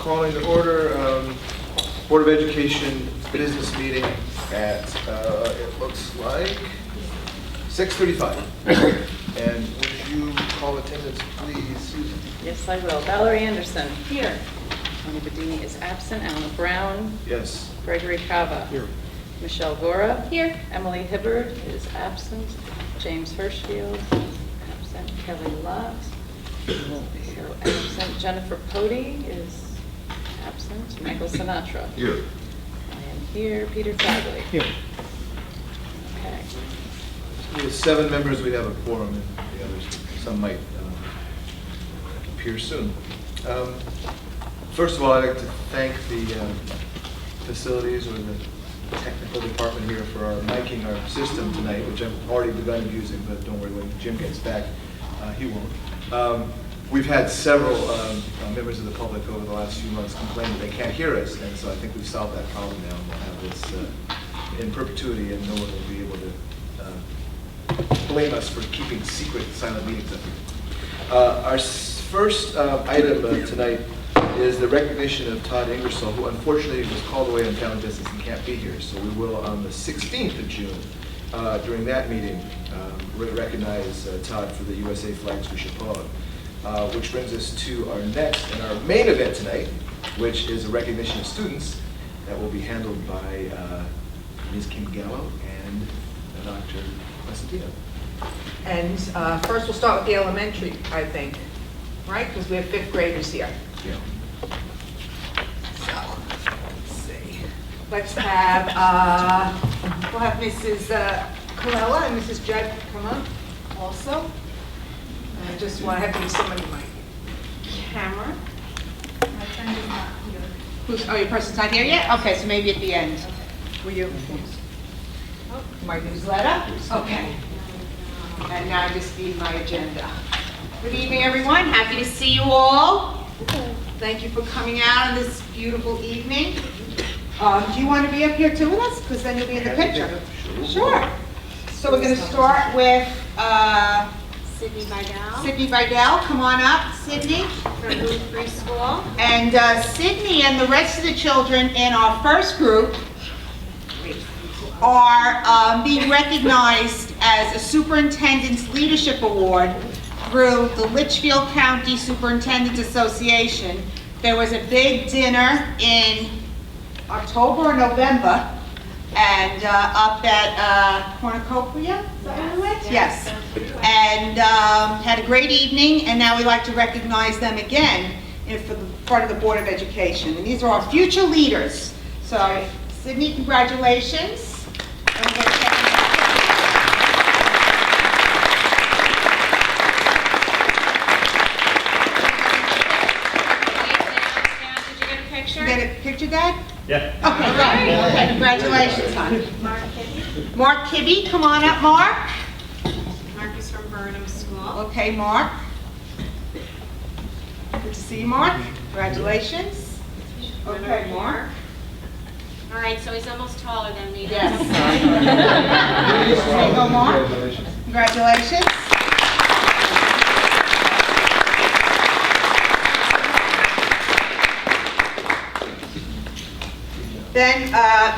calling to order Board of Education business meeting at, it looks like 6:35. And would you call attendance, please, Susan? Yes, I will. Valerie Anderson. Here. Tony Bedini is absent. Alan Brown. Yes. Gregory Cava. Here. Michelle Gora. Here. Emily Hibbard is absent. James Hirschfield, absent. Kelly Lott, also absent. Jennifer Pody is absent. Michael Sinatra. Here. I am here. Peter Fagley. Here. Okay. With 7 members, we have a quorum, and the others, some might appear soon. First of all, I'd like to thank the facilities or the technical department here for miking our system tonight, which I've already begun using, but don't worry, when Jim gets back, he won't. We've had several members of the public over the last few months complain that they can't hear us, and so I think we've solved that problem now. We'll have this in perpetuity, and no one will be able to blame us for keeping secret silent meetings up here. Our first item tonight is the recognition of Todd Ingersoll, who unfortunately was called away on family business and can't be here. So we will, on the 16th of June, during that meeting, recognize Todd for the USA Flags for Chappaqua, which brings us to our next and our main event tonight, which is a recognition of students that will be handled by Ms. Kim Gallo and Dr. Costantino. And first we'll start with the elementary, I think, right? Because we have 5th graders here. Yeah. So, let's see. Let's have, we'll have Mrs. Colella and Mrs. Judd come up also. And I just want to have somebody in my camera. My friend is not here. Oh, your person's not here yet? Okay, so maybe at the end. Were you? Oh, my newsletter? Okay. And now I just need my agenda. Good evening, everyone. Happy to see you all. Thank you for coming out on this beautiful evening. Do you want to be up here too with us? Because then you'll be in the picture. Sure. So we're going to start with Sydney Vidal Sydney Vidal. Come on up, Sydney. from Booth Preschool. And Sydney and the rest of the children in our first group are being recognized as a Superintendent's Leadership Award through the Litchfield County Superintendent's Association. There was a big dinner in October or November, and up at Cornucopia, is that where we went? Yes. And had a great evening, and now we'd like to recognize them again for the front of the Board of Education. And these are our future leaders. So, Sydney, congratulations. Get a picture, Dad? Yeah. Okay, right. Okay, congratulations, hon. Mark Kibbe. Mark Kibbe, come on up, Mark. Mark is from Burnham School. Okay, Mark. Good to see you, Mark. Congratulations. Okay, Mark. All right, so he's almost taller than me. Yes. There you go, Mark. Congratulations. Then,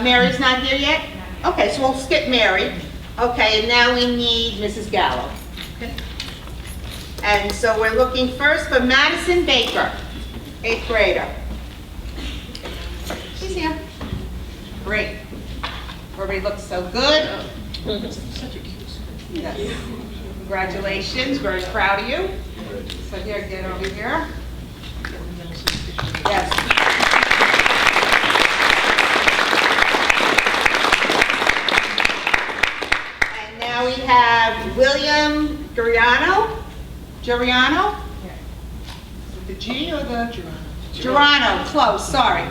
Mary's not here yet? Okay, so we'll skip Mary. Okay, and now we need Mrs. Gallo. And so we're looking first for Madison Baker, 8th grader. She's here. Great. Everybody looks so good. Yes. Congratulations, very proud of you. So here, get over here. Yes. Now we have William Guriano. Guriano? With the G or the? Girano, close, sorry.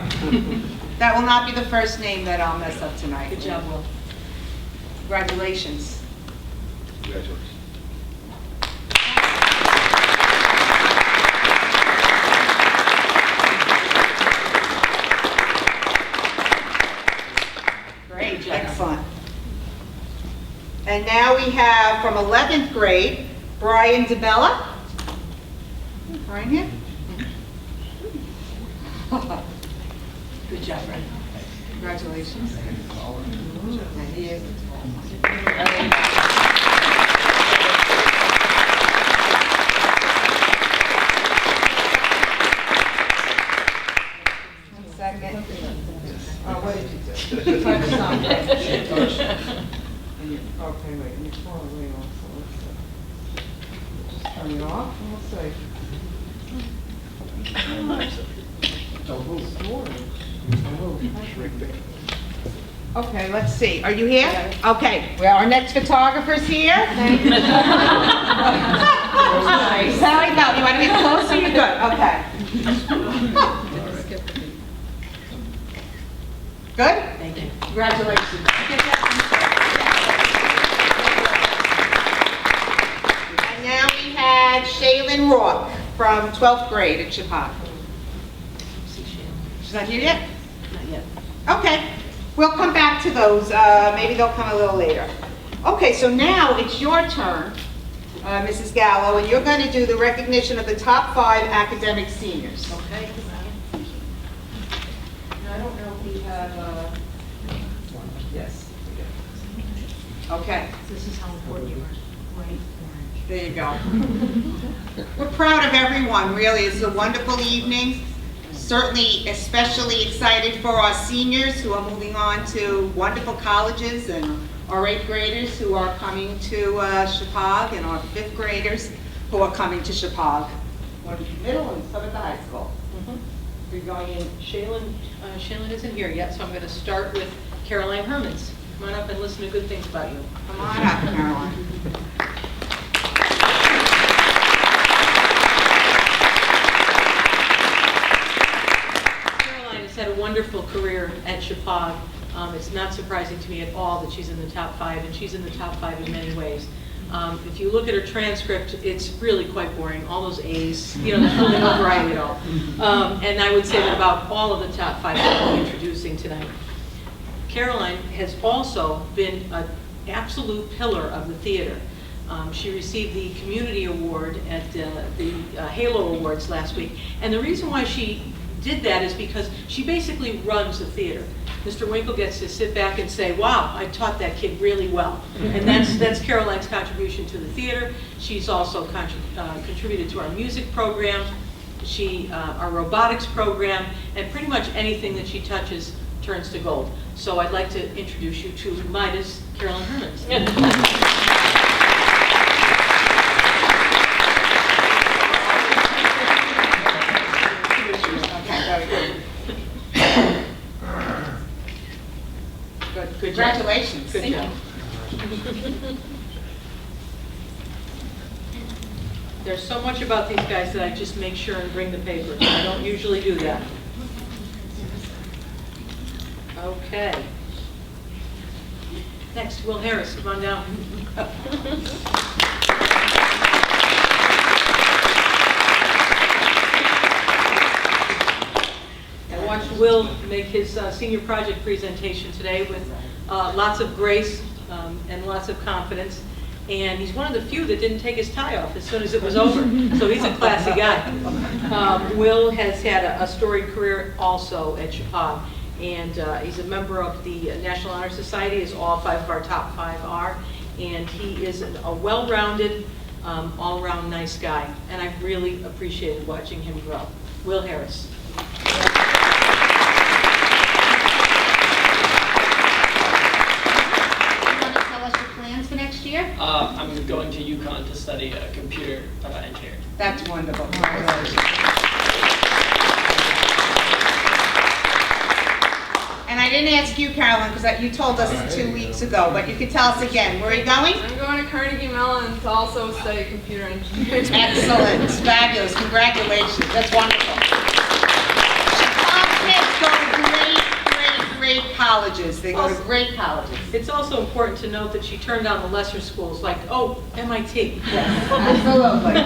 That will not be the first name that I'll mess up tonight. Good job, Will. Congratulations. Congratulations. Great, excellent. And now we have from 11th grade, Brian DeBella. Brian here? Good job, Brenda. Congratulations. And you. One second. What did you do? Touch something. Okay, wait, let me pull it away also. Let's just turn it off, and we'll see. Okay, let's see. Are you here? Okay. Well, our next photographer's here. Sally, no, you want to get closer? You're good. Okay. Good? Thank you. Congratulations. And now we have Shaylin Rourke from 12th grade at Chappaqua. She's not here yet? Not yet. Okay, we'll come back to those, maybe they'll come a little later. Okay, so now it's your turn, Mrs. Gallo, and you're going to do the recognition of the top 5 academic seniors. Okay. I don't know if we have, yes. Okay, This is how important you are. Right orange. there you go. We're proud of everyone, really. It's a wonderful evening. Certainly especially excited for our seniors who are moving on to wonderful colleges, and our 8th graders who are coming to Chappaqua, and our 5th graders who are coming to Chappaqua. One at the middle and some at the high school. You're going in. Shaylin isn't here yet, so I'm going to start with Caroline Hermans. Come on up and listen to good things about you. Come on up, Caroline. Caroline has had a wonderful career at Chappaqua. It's not surprising to me at all that she's in the top 5, and she's in the top 5 in many ways. If you look at her transcript, it's really quite boring. All those A's, there's really no variety at all. And I would say that about all of the top 5 that we're introducing tonight. Caroline has also been an absolute pillar of the theater. She received the Community Award at the Halo Awards last week. And the reason why she did that is because she basically runs the theater. Mr. Winkle gets to sit back and say, wow, I taught that kid really well. And that's Caroline's contribution to the theater. She's also contributed to our music program, our robotics program, and pretty much anything that she touches turns to gold. So I'd like to introduce you to Midas Caroline Hermans. Good job. Congratulations. Good job. There's so much about these guys that I just make sure and bring the papers. I don't usually do that. Okay. Next, Will Harris, come on down. I watched Will make his senior project presentation today with lots of grace and lots of confidence. And he's one of the few that didn't take his tie off as soon as it was over. So he's a classy guy. Will has had a storied career also at Chappaqua. And he's a member of the National Honor Society, as all 5 of our top 5 are. And he is a well-rounded, all-around nice guy. And I've really appreciated watching him grow. Will Harris. For next year? I'm going to UConn to study computer engineering. That's wonderful. And I didn't ask you, Carolyn, because you told us 2 weeks ago, but you could tell us again. Where are you going? I'm going to Carnegie Mellon to also study computer engineering. Excellent. Fabulous. Congratulations. That's wonderful. Chappaqua kids go to great colleges. They go to great colleges. It's also important to note that she turned down the lesser schools, like, oh, MIT. Absolutely.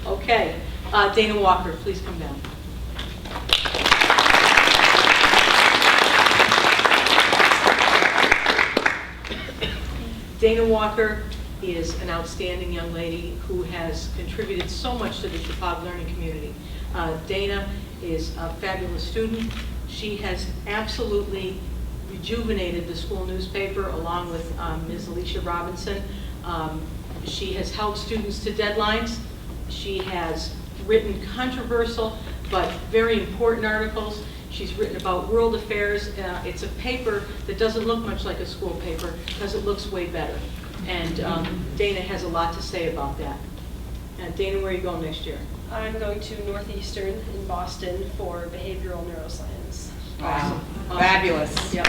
Okay. Dana Walker, please come down. Dana Walker is an outstanding young lady who has contributed so much to the Chappaqua learning community. Dana is a fabulous student. She has absolutely rejuvenated the school newspaper along with Ms. Alicia Robinson. She has held students to deadlines. She has written controversial but very important articles. She's written about world affairs. It's a paper that doesn't look much like a school paper because it looks way better. And Dana has a lot to say about that. Dana, where are you going next year? I'm going to Northeastern in Boston for behavioral neuroscience. Wow, Awesome. fabulous. Yep.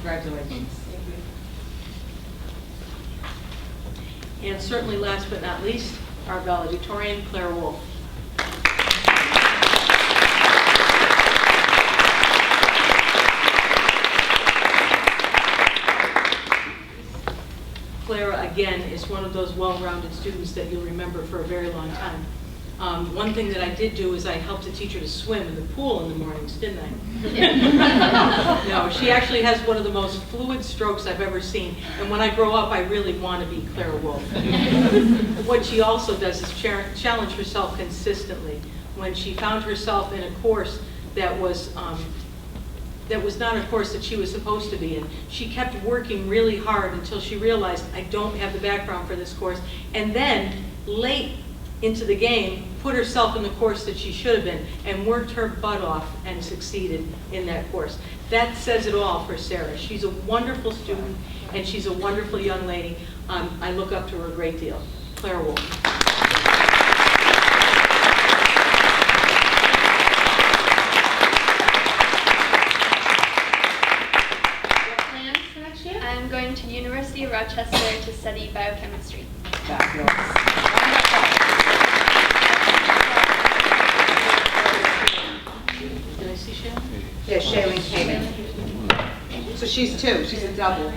Congratulations. And certainly last but not least, our valedictorian, Claire Wolf. Clara, again, is one of those well-rounded students that you'll remember for a very long time. One thing that I did do is I helped a teacher to swim in the pool in the mornings, didn't I? No, she actually has one of the most fluid strokes I've ever seen. And when I grow up, I really want to be Clara Wolf. What she also does is challenge herself consistently. When she found herself in a course that was not a course that she was supposed to be in, she kept working really hard until she realized, I don't have the background for this course. And then, late into the game, put herself in the course that she should have been and worked her butt off and succeeded in that course. That says it all for Sarah. She's a wonderful student and she's a wonderful young lady. I look up to her a great deal. Clara Wolf. What plans for next year? I'm going to University of Rochester to study biochemistry. Fabulous. Did I see Sharon? Yeah, Shaylin came in. So she's two, she's a double.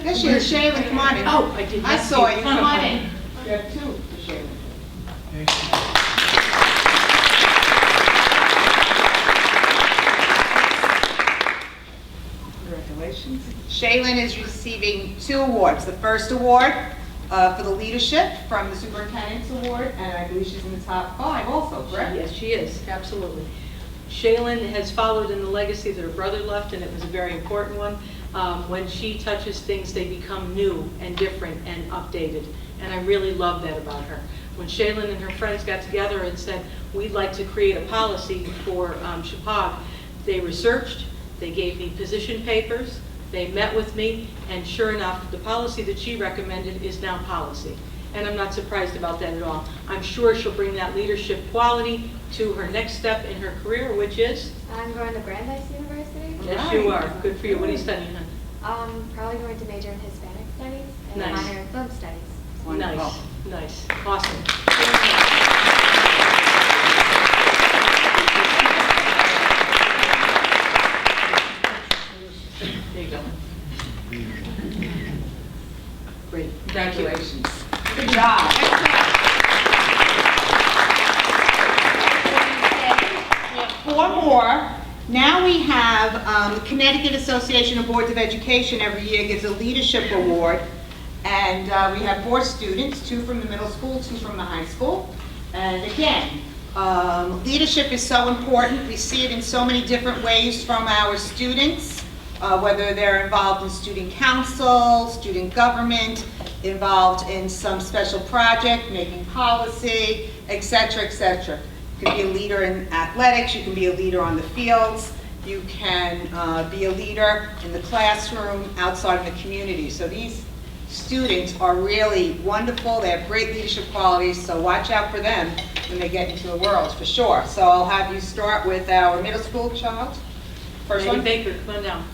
There she is, Shaylin, come on in. Oh, I did not I saw see you, it. come on in. You have two for Shaylin. Congratulations. Shaylin is receiving 2 awards. The first award for the leadership from the Superintendent's Award, and I believe she's in the top 5 also, correct? Yes, she is, absolutely. Shaylin has followed in the legacy that her brother left, and it was a very important one. When she touches things, they become new and different and updated, and I really love that about her. When Shaylin and her friends got together and said, we'd like to create a policy for Chippewa, they researched, they gave me position papers, they met with me, and sure enough, the policy that she recommended is now policy. And I'm not surprised about that at all. I'm sure she'll bring that leadership quality to her next step in her career, which is? I'm going to Brandeis University. Yes, you are. Good for you. What are you studying, hon? Probably going to major in Hispanic studies and Nice. minor in film studies. Nice, nice, awesome. There you go. Great. Congratulations. Good job. We have 4 more. Now we have the Connecticut Association of Boards of Education every year gives a leadership award. And we have 4 students, 2 from the middle school, 2 from the high school. And again, leadership is so important. We see it in so many different ways from our students, whether they're involved in student council, student government, involved in some special project, making policy, et cetera, et cetera. You can be a leader in athletics, you can be a leader on the fields, you can be a leader in the classroom, outside in the community. So these students are really wonderful, they have great leadership qualities, so watch out for them when they get into the world, for sure. So I'll have you start with our middle school child. First Lady one. Baker, come on down.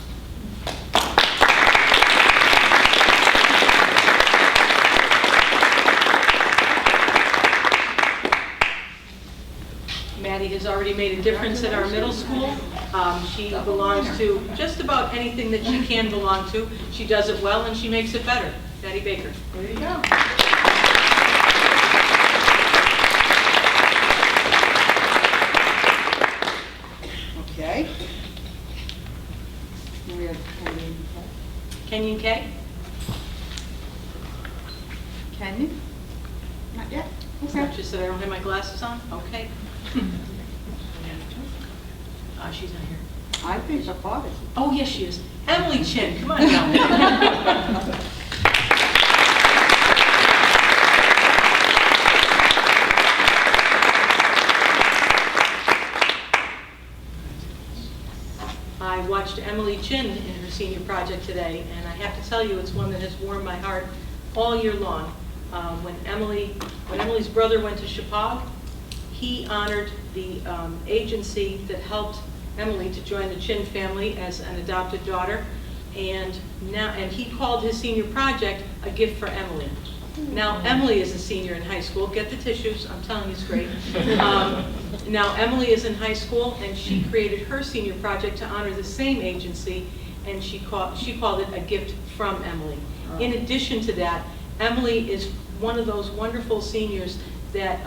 Maddie has already made a difference in our middle school. She belongs to just about anything that she can belong to. She does it well and she makes it better. Maddie Baker. There you go. Okay. We have Kenyon Kay. Can you? Not yet? It's Okay. not just that I don't have my glasses on? Okay. She's not here. I think the father. Oh, yes, she is. Emily Chin, come on down. I watched Emily Chin in her senior project today, and I have to tell you, it's one that has warmed my heart all year long. When Emily's brother went to Chippewa, he honored the agency that helped Emily to join the Chin family as an adopted daughter, and he called his senior project a gift for Emily. Now, Emily is a senior in high school. Get the tissues, I'm telling you, it's great. Now, Emily is in high school, and she created her senior project to honor the same agency, and she called it a gift from Emily. In addition to that, Emily is one of those wonderful seniors that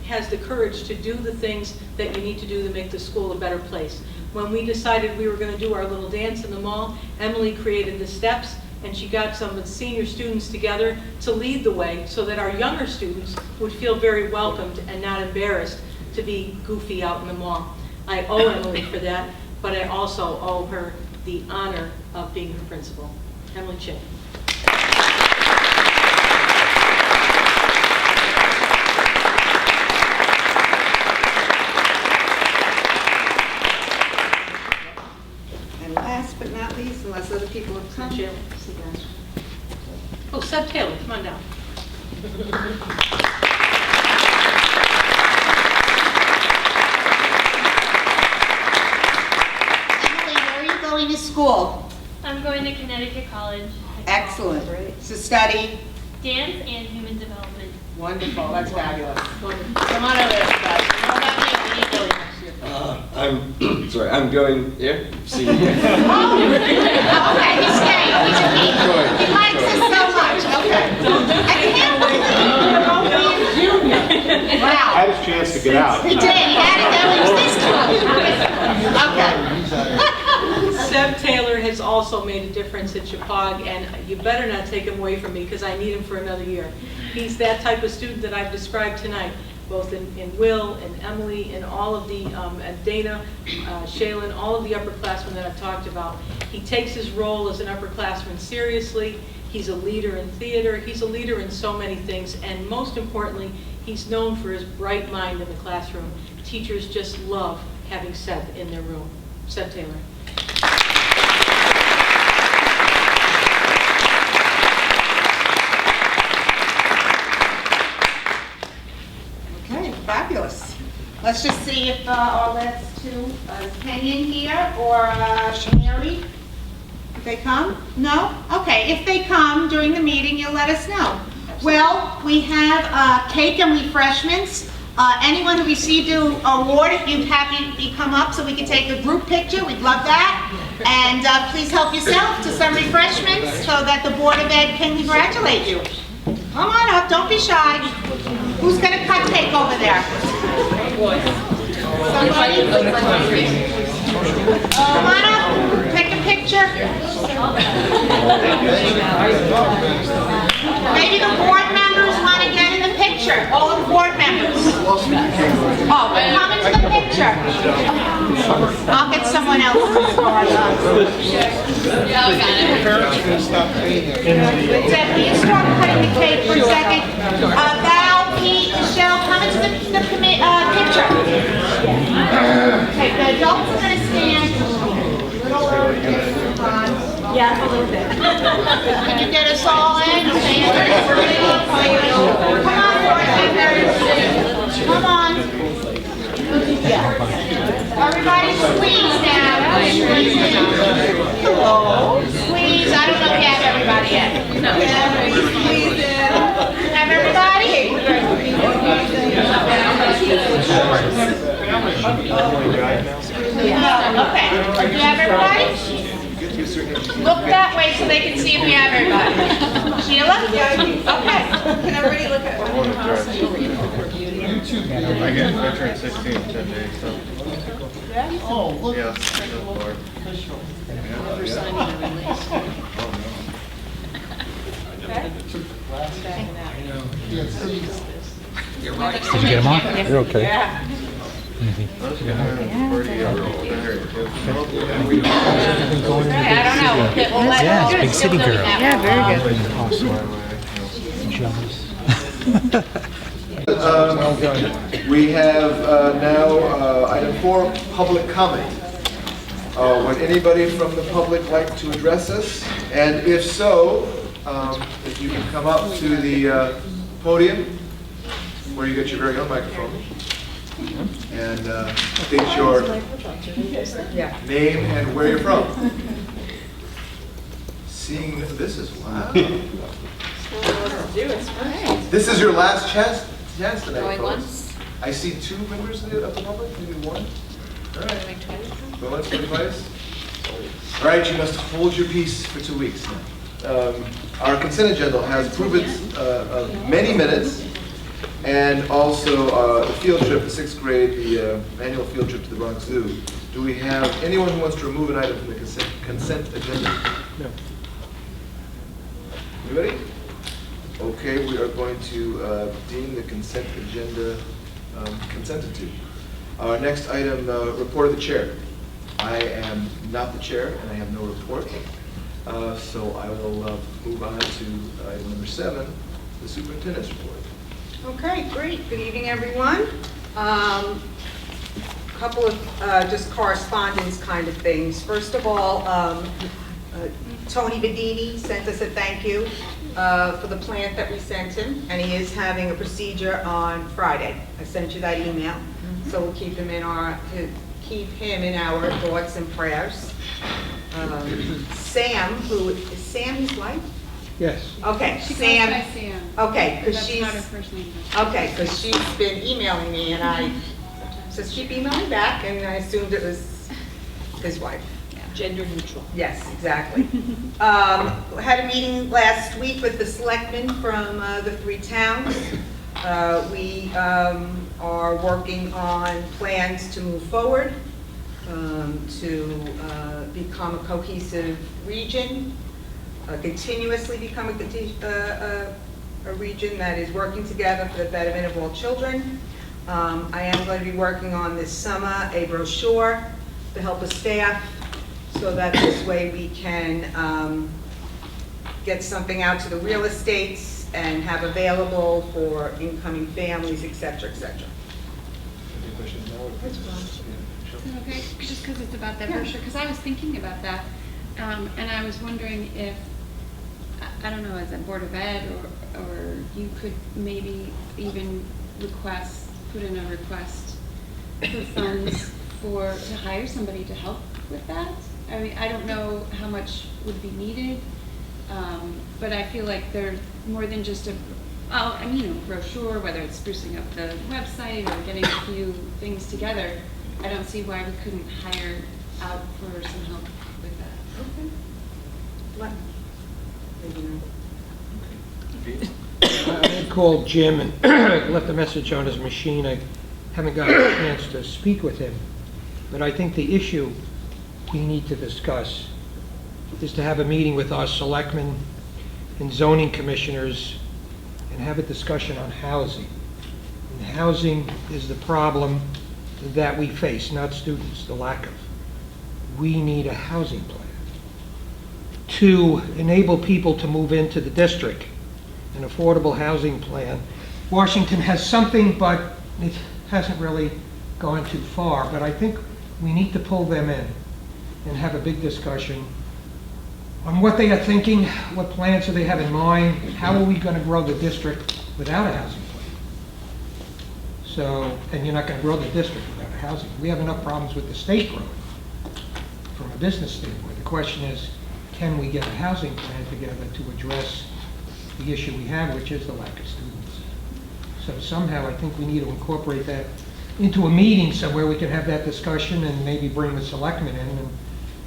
has the courage to do the things that you need to do to make the school a better place. When we decided we were going to do our little dance in the mall, Emily created the steps, and she got some of the senior students together to lead the way so that our younger students would feel very welcomed and not embarrassed to be goofy out in the mall. I owe Emily for that, but I also owe her the honor of being her principal. Emily Chin. And last but not least, unless other people have come. Jill. Oh, Seb Taylor, come on down. Emily, where are you going to school? I'm going to Connecticut College. Excellent. To study? Dance and human development. Wonderful, that's fabulous. Come on over, everybody. How about you? What are you doing next year? I'm sorry. I'm going. Yeah. See. Oh, okay, he's staying. He likes us so much. Okay. I can't believe junior. Wow. I had a chance to get out. He did. He had it. That was this close. Okay. Seb Taylor has also made a difference at Chippewa, and you better not take him away from me because I need him for another year. He's that type of student that I've described tonight, both in Will and Emily and all of the, and Dana, Shaylin, all of the upperclassmen that I've talked about. He takes his role as an upperclassman seriously. He's a leader in theater. He's a leader in so many things, and most importantly, he's known for his bright mind in the classroom. Teachers just love having Seb in their room. Seb Taylor. Okay, fabulous. Let's just see if our last two, is Kenyon here or Mary? Did they come? No? Okay, if they come during the meeting, you'll let us know. Well, we have cake and refreshments. Anyone who received an award, if you'd happy come up so we can take a group picture, we'd love that. And please help yourself to some refreshments so that the Board of Ed can congratulate you. Come on up, don't be shy. Who's going to cut cake over there? Somebody? Come on up, take a picture. Maybe the board members want to get in the picture, all the board members. Oh, come into the picture. I'll get someone else to start. Yeah, I got it. Deb, can you start cutting the cake for a second? Val, Pete, Michelle, come into the picture. Okay, the adults are going to stand a little over here. Yeah, a little bit. Can you get us all in? Come on, board members. Come on. Everybody squeeze now. Squeeze in. Hello. Squeeze. I don't know if you have everybody yet. No. Squeeze in. Have everybody? No. Okay. Do you have everybody? Look that way so they can see if you have everybody. Sheila? Okay. Can everybody look at I turned 16 in 10 days, so. Oh, look. Yeah. Lord. Never signed a release. Okay. Back in that. Did you get them off? You're okay. Yeah. Those guys are pretty married, too. I don't know. We'll let- Yeah, it's big city girl. Yeah, very good. Awesome. Jealous. We have now item 4, public comment. Would anybody from the public like to address us? And if so, if you can come up to the podium where you get your very own microphone and state your name and where you're from. Seeing this is wow. This is your last chance tonight, Going folks. once. I see 2 members of the public, maybe 1. All right. Going once, going twice. All right, you must hold your peace for 2 weeks. Our consent agenda has proven many minutes, and also the field trip, the 6th grade, the annual field trip to the Bronx Zoo. Do we have anyone who wants to remove an item from the consent agenda? No. Anybody? Okay, we are going to deem the consent agenda consented to. Our next item, report of the chair. I am not the chair, and I have no report. So I will move on to item number 7, the superintendent's report. Okay, great. Good evening, everyone. Couple of just correspondence kind of things. First of all, Tony Bedini sent us a thank you for the plant that we sent him, and he is having a procedure on Friday. I sent you that email, so we'll keep him in our thoughts and prayers. Sam, who is Sam his wife? Yes. Okay, She goes Sam. by Sam. Okay, because That's she's not her first name. okay, because she's been emailing me, and I says keep emailing back, and I assumed it was his wife. Gender neutral. Yes, exactly. Had a meeting last week with the selectmen from the 3 towns. We are working on plans to move forward, to become a cohesive region, continuously become a region that is working together for the betterment of all children. I am going to be working on this summer a brochure to help us staff, so that this way we can get something out to the real estates and have available for incoming families, et cetera, et cetera. Any questions now? Is it okay, just because it's about that brochure, because I was thinking about that, and I was wondering if, I don't know, as a Board of Ed, or you could maybe even put in a request for funds to hire somebody to help with that. I mean, I don't know how much would be needed, but I feel like they're more than just a brochure, whether it's sprucing up the website or getting a few things together. I don't see why we couldn't hire out for some help with that. Okay. Maybe not. I called Jim and left a message on his machine. I haven't got a chance to speak with him, but I think the issue we need to discuss is to have a meeting with our selectmen and zoning commissioners and have a discussion on housing. And housing is the problem that we face, not students, the lack of. We need a housing plan to enable people to move into the district, an affordable housing plan. Washington has something, but it hasn't really gone too far. But I think we need to pull them in and have a big discussion on what they are thinking, what plans do they have in mind, how are we going to grow the district without a housing plan? So, and you're not going to grow the district without a housing. We have enough problems with the state growing from a business standpoint. The question is, can we get a housing plan together to address the issue we have, which is the lack of students? So somehow I think we need to incorporate that into a meeting somewhere we can have that discussion and maybe bring the selectmen in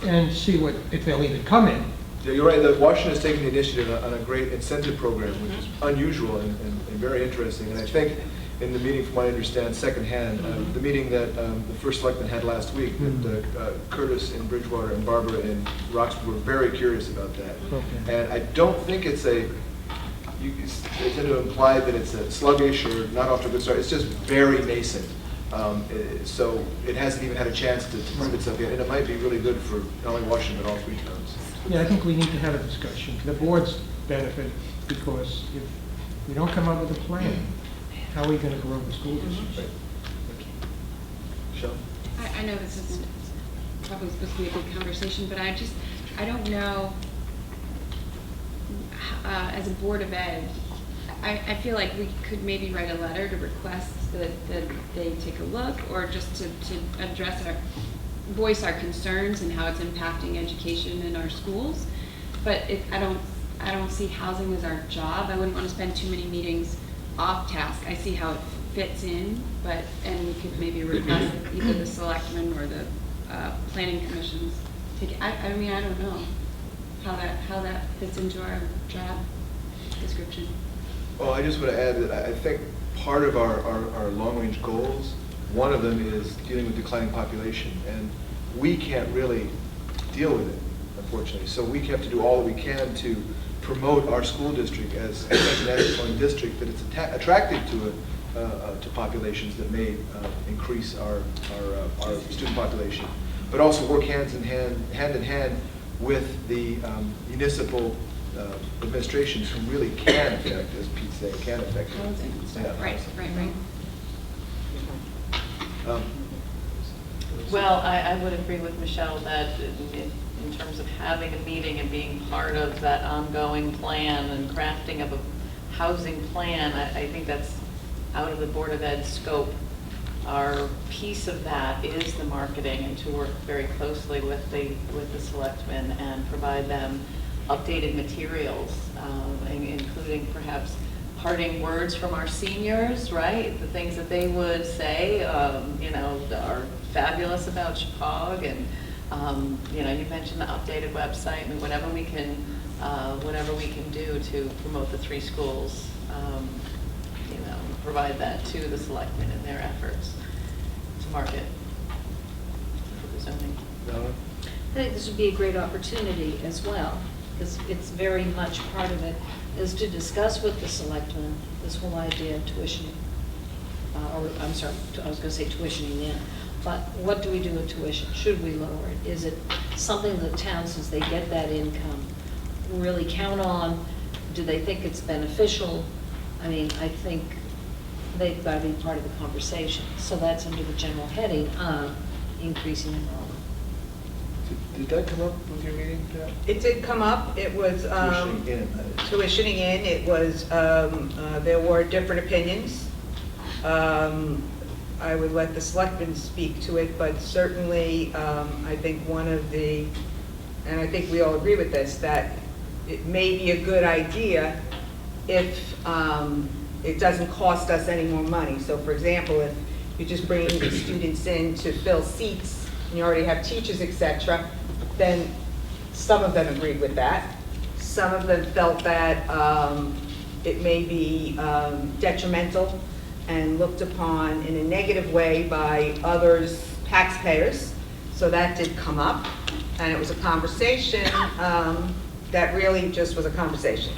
and see what, if they'll even come in. Yeah, you're right. That Washington is taking the initiative on a great incentive program, which is unusual and very interesting. And I think in the meeting, from what I understand secondhand, the meeting that the first selectman had last week, that Curtis in Bridgewater and Barbara in Roxbury were very curious about that. Okay. And I don't think it's a they tend to imply that it's a sluggish or not off to a good start. It's just very nascent. So it hasn't even had a chance to prove itself yet, and it might be really good for not only Washington, but all 3 towns. Yeah, I think we need to have a discussion for the board's benefit, because if we don't come up with a plan, how are we going to grow the school district? Michelle? I know this isn't probably supposed to be a big conversation, but I don't know, as a Board of Ed, I feel like we could maybe write a letter to request that they take a look, or just to address voice our concerns and how it's impacting education in our schools. But I don't see housing as our job. I wouldn't want to spend too many meetings off task. I see how it fits in, and we could maybe request either the selectmen or the planning commissions. I mean, I don't know how that fits into our job description. Well, I just want to add that I think part of our long-range goals, one of them is dealing with declining population, and we can't really deal with it, unfortunately. So we have to do all that we can to promote our school district as such an excellent district that it's attractive to populations that may increase our student population, but also work hand in hand with the municipal administrations who really can affect, as Pete said, can affect. Housing and stuff. Yeah, Right. Well, I would agree with Michelle that in terms of having a meeting and being part of that ongoing plan and crafting of a housing plan, I think that's out of the Board of Ed's scope. Our piece of that is the marketing, and to work very closely with the selectmen and provide them updated materials, including perhaps parting words from our seniors, right? The things that they would say, are fabulous about Chippewa, and you mentioned the updated website, and whatever we can do to promote the 3 schools, provide that to the selectmen in their efforts to market for the zoning. I think this would be a great opportunity as well, because it's very much part of it, is to discuss with the selectmen this whole idea of tuitioning. I was going to say tuitioning in, but what do we do with tuition? Should we lower it? Is it something that towns, since they get that income, really count on? Do they think it's beneficial? I mean, I think they've got to be part of the conversation. So that's under the general heading of increasing enrollment. Did that come up with your meeting, Pat? It did come up. It was tuitioning in. It was there were different opinions. I would let the selectmen speak to it, but certainly I think one of the, and I think we all agree with this, that it may be a good idea if it doesn't cost us any more money. So for example, if you're just bringing the students in to fill seats and you already have teachers, etc., then some of them agreed with that. Some of them felt that it may be detrimental and looked upon in a negative way by others, taxpayers. So that did come up, and it was a conversation that really just was a conversation.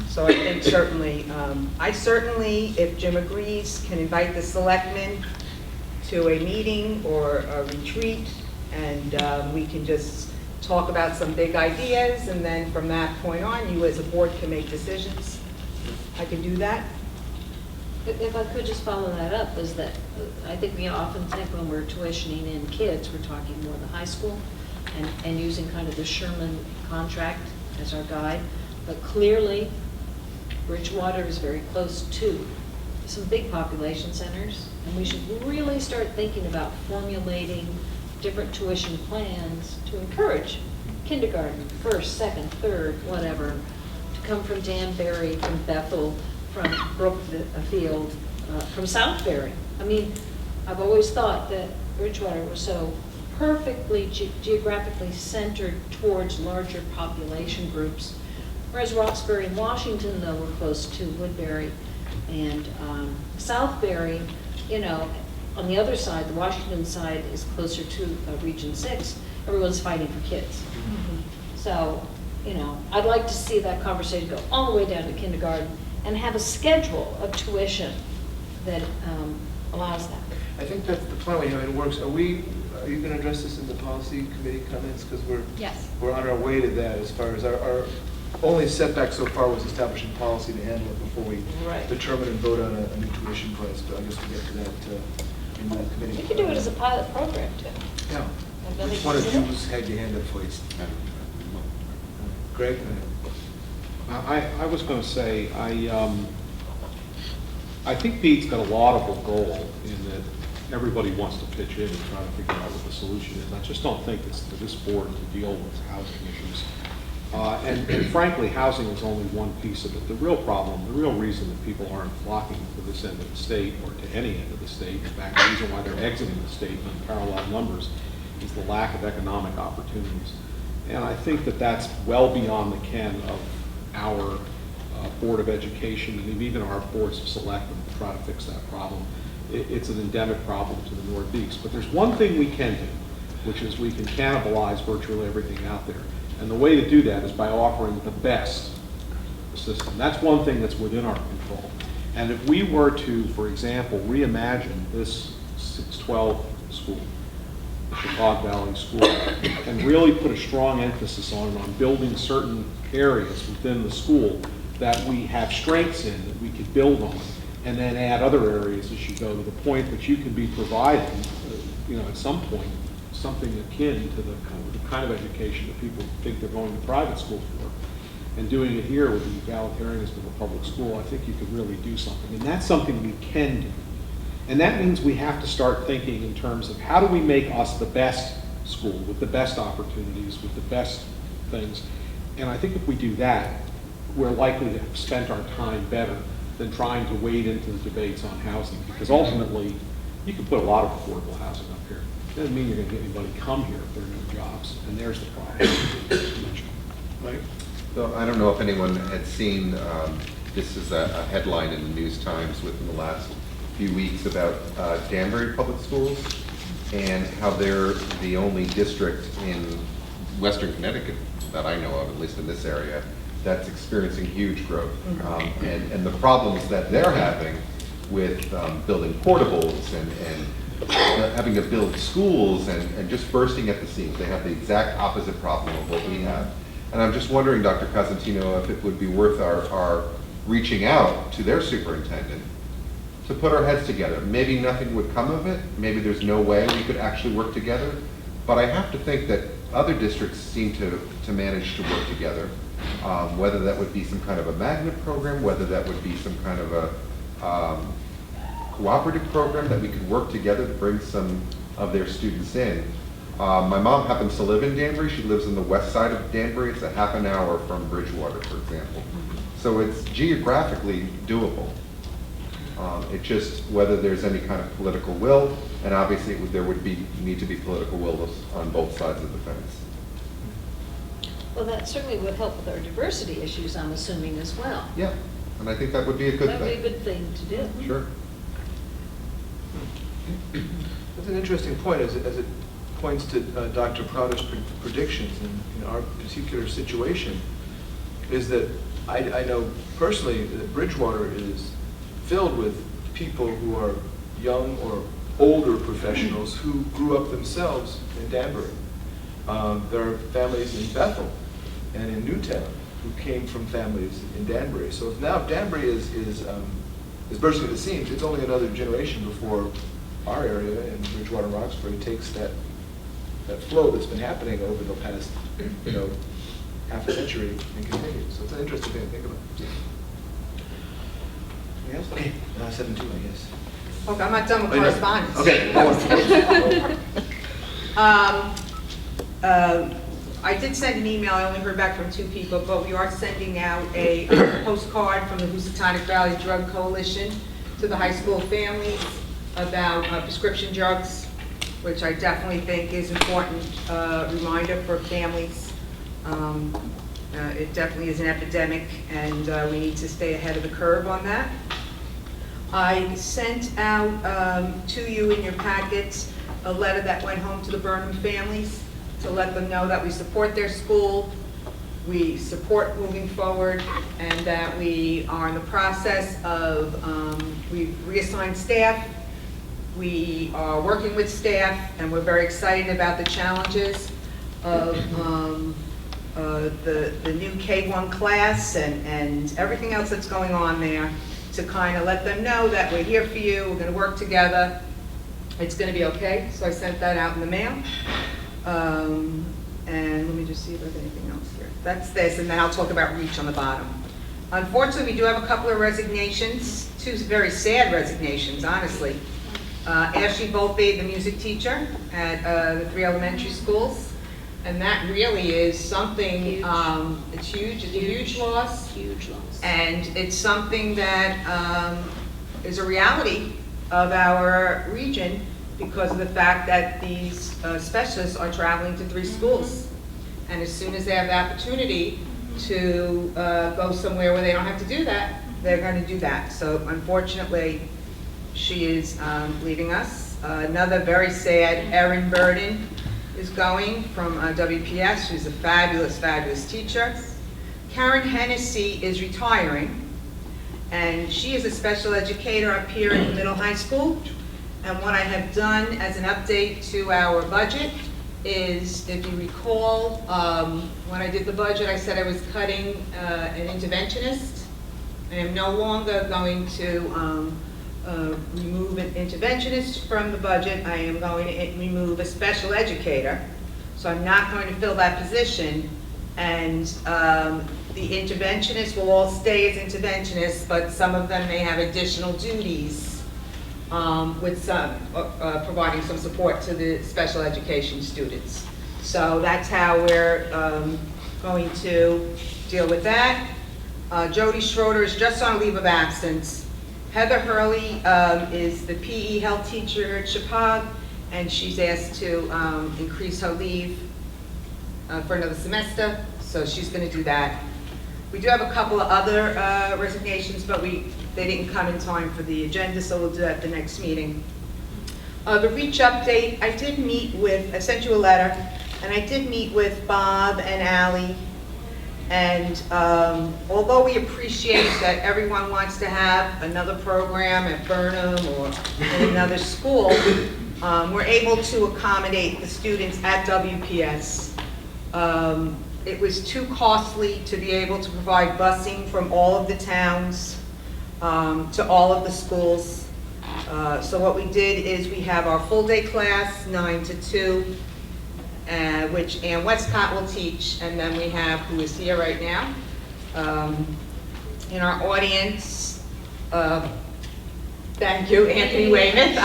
So I think certainly, if Jim agrees, can invite the selectmen to a meeting or a retreat, and we can just talk about some big ideas, and then from that point on, you as a board can make decisions. I can do that. If I could just follow that up, is that I think we often think when we're tuitioning in kids, we're talking more the high school and using kind of the Sherman contract as our guide, but clearly Bridgewater is very close to some big population centers, and we should really start thinking about formulating different tuition plans to encourage kindergarten, first, second, third, whatever, to come from Danbury, from Bethel, from Brookfield, from Southbury. I mean, I've always thought that Bridgewater was so perfectly geographically centered towards larger population groups, whereas Roxbury and Washington, though, were close to Woodbury and Southbury. On the other side, the Washington side is closer to Region 6. Everyone's fighting for kids. So you know, I'd like to see that conversation go all the way down to kindergarten and have a schedule of tuition that allows that. I think that's the plan we have, it works. Are you going to address this in the policy committee comments? Because Yes. we're on our way to that as far as our only setback so far was establishing policy to handle it before we Right. determine and vote on a new tuition price, but I guess we'll get to that in the committee. You could do it as a pilot program, too. Yeah. Have nothing Which one of to you do. had your hand up, please? Greg? I was going to say, I think Pete's got a laudable goal in that everybody wants to pitch in and try to figure out what the solution is. I just don't think it's to this board to deal with housing issues. And frankly, housing is only one piece of it. The real problem, the real reason that people aren't flocking to this end of the state or to any end of the state, in fact, the reason why they're exiting the state in unparalleled numbers is the lack of economic opportunities. And I think that that's well beyond the ken of our Board of Education and even our boards of selectmen to try to fix that problem. It's an endemic problem to the Northeast. But there's one thing we can do, which is we can cannibalize virtually everything out there. And the way to do that is by offering the best system. That's one thing that's within our control. And if we were to, for example, reimagine this 612 school, the Chicago Valley School, and really put a strong emphasis on building certain areas within the school that we have strengths in, that we could build on, and then add other areas as you go to the point that you can be providing, at some point, something akin to the kind of education that people think they're going to private school for. And doing it here with the egalitarianism of a public school, I think you could really do something. And that's something we can do. And that means we have to start thinking in terms of how do we make us the best school with the best opportunities, with the best things. And I think if we do that, we're likely to have spent our time better than trying to wade into the debates on housing. Because ultimately, you can put a lot of affordable housing up here. It doesn't mean you're going to get anybody come here if there are no jobs. And there's the problem. Mike? So I don't know if anyone had seen, this is a headline in the News Times within the last few weeks about Danbury Public Schools and how they're the only district in Western Connecticut that I know of, at least in this area, that's experiencing huge growth. And the problems that they're having with building portables and having to build schools and just bursting at the seams. They have the exact opposite problem of what we have. And I'm just wondering, Dr. Cosentino, if it would be worth our reaching out to their superintendent to put our heads together. Maybe nothing would come of it. Maybe there's no way we could actually work together. But I have to think that other districts seem to manage to work together. Whether that would be some kind of a magnet program, whether that would be some kind of a cooperative program that we could work together to bring some of their students in. My mom happens to live in Danbury. She lives on the west side of Danbury. It's a half an hour from Bridgewater, for example. So it's geographically doable. It's just whether there's any kind of political will, and obviously there would need to be political will on both sides of the fence. Well, that certainly would help with our diversity issues, I'm assuming, as well. Yeah, and I think that would be a good thing. That would be a good thing to do. Sure. That's an interesting point as it points to Dr. Prater's predictions in our particular situation, is that I know personally that Bridgewater is filled with people who are young or older professionals who grew up themselves in Danbury. There are families in Bethel and in Newtown who came from families in Danbury. So if now Danbury is bursting at the seams, it's only another generation before our area in Bridgewater and Roxbury takes that flow that's been happening over the past, half a century and continues. So it's an interesting thing to think about. Anything else? Okay, 7-2, I guess. Okay, I'm not done with Oh, you're not- correspondence. Okay. I did send an email, I only heard back from 2 people, but we are sending out a postcard from the Housatonic Valley Drug Coalition to the high school families about prescription drugs, which I definitely think is an important reminder for families. It definitely is an epidemic, and we need to stay ahead of the curve on that. I sent out to you in your packets a letter that went home to the Burnham families to let them know that we support their school, we support moving forward, and that we are in the process of, we've reassigned staff, we are working with staff, and we're very excited about the challenges of the new K-1 class and everything else that's going on there, to kind of let them know that we're here for you, we're going to work together, it's going to be okay. So I sent that out in the mail. And let me just see if there's anything else here. That's this, and then I'll talk about REACH on the bottom. Unfortunately, we do have a couple of resignations, two very sad resignations, honestly. Ashley Volpe, the music teacher at the 3 elementary schools, and that really is something, it's huge, it's a huge loss. Huge loss. And it's something that is a reality of our region, because of the fact that these specialists are traveling to 3 schools. And as soon as they have the opportunity to go somewhere where they don't have to do that, they're going to do that. So unfortunately, she is leaving us. Another very sad, Erin Burden is going from WPS. She's a fabulous, fabulous teacher. Karen Hennessy is retiring, and she is a special educator up here in the middle high school. And what I have done as an update to our budget is, if you recall, when I did the budget, I said I was cutting an interventionist. I am no longer going to remove an interventionist from the budget. I am going to remove a special educator. So I'm not going to fill that position. And the interventionists will all stay as interventionists, but some of them may have additional duties with some, providing some support to the special education students. So that's how we're going to deal with that. Jody Schroeder is just on leave of absence. Heather Hurley is the PE health teacher at Chippewa, and she's asked to increase her leave for another semester, so she's going to do that. We do have a couple of other resignations, but they didn't come in time for the agenda, so we'll do that at the next meeting. The REACH update, I sent you a letter, and I did meet with Bob and Allie, and although we appreciate that everyone wants to have another program at Burnham or in another school, we're able to accommodate the students at WPS. It was too costly to be able to provide busing from all of the towns to all of the schools. So what we did is we have our full-day class, 9 to 2, which Ann Westcott will teach, and then we have, who is here right now, in our audience, thank you, Anthony Weymouth.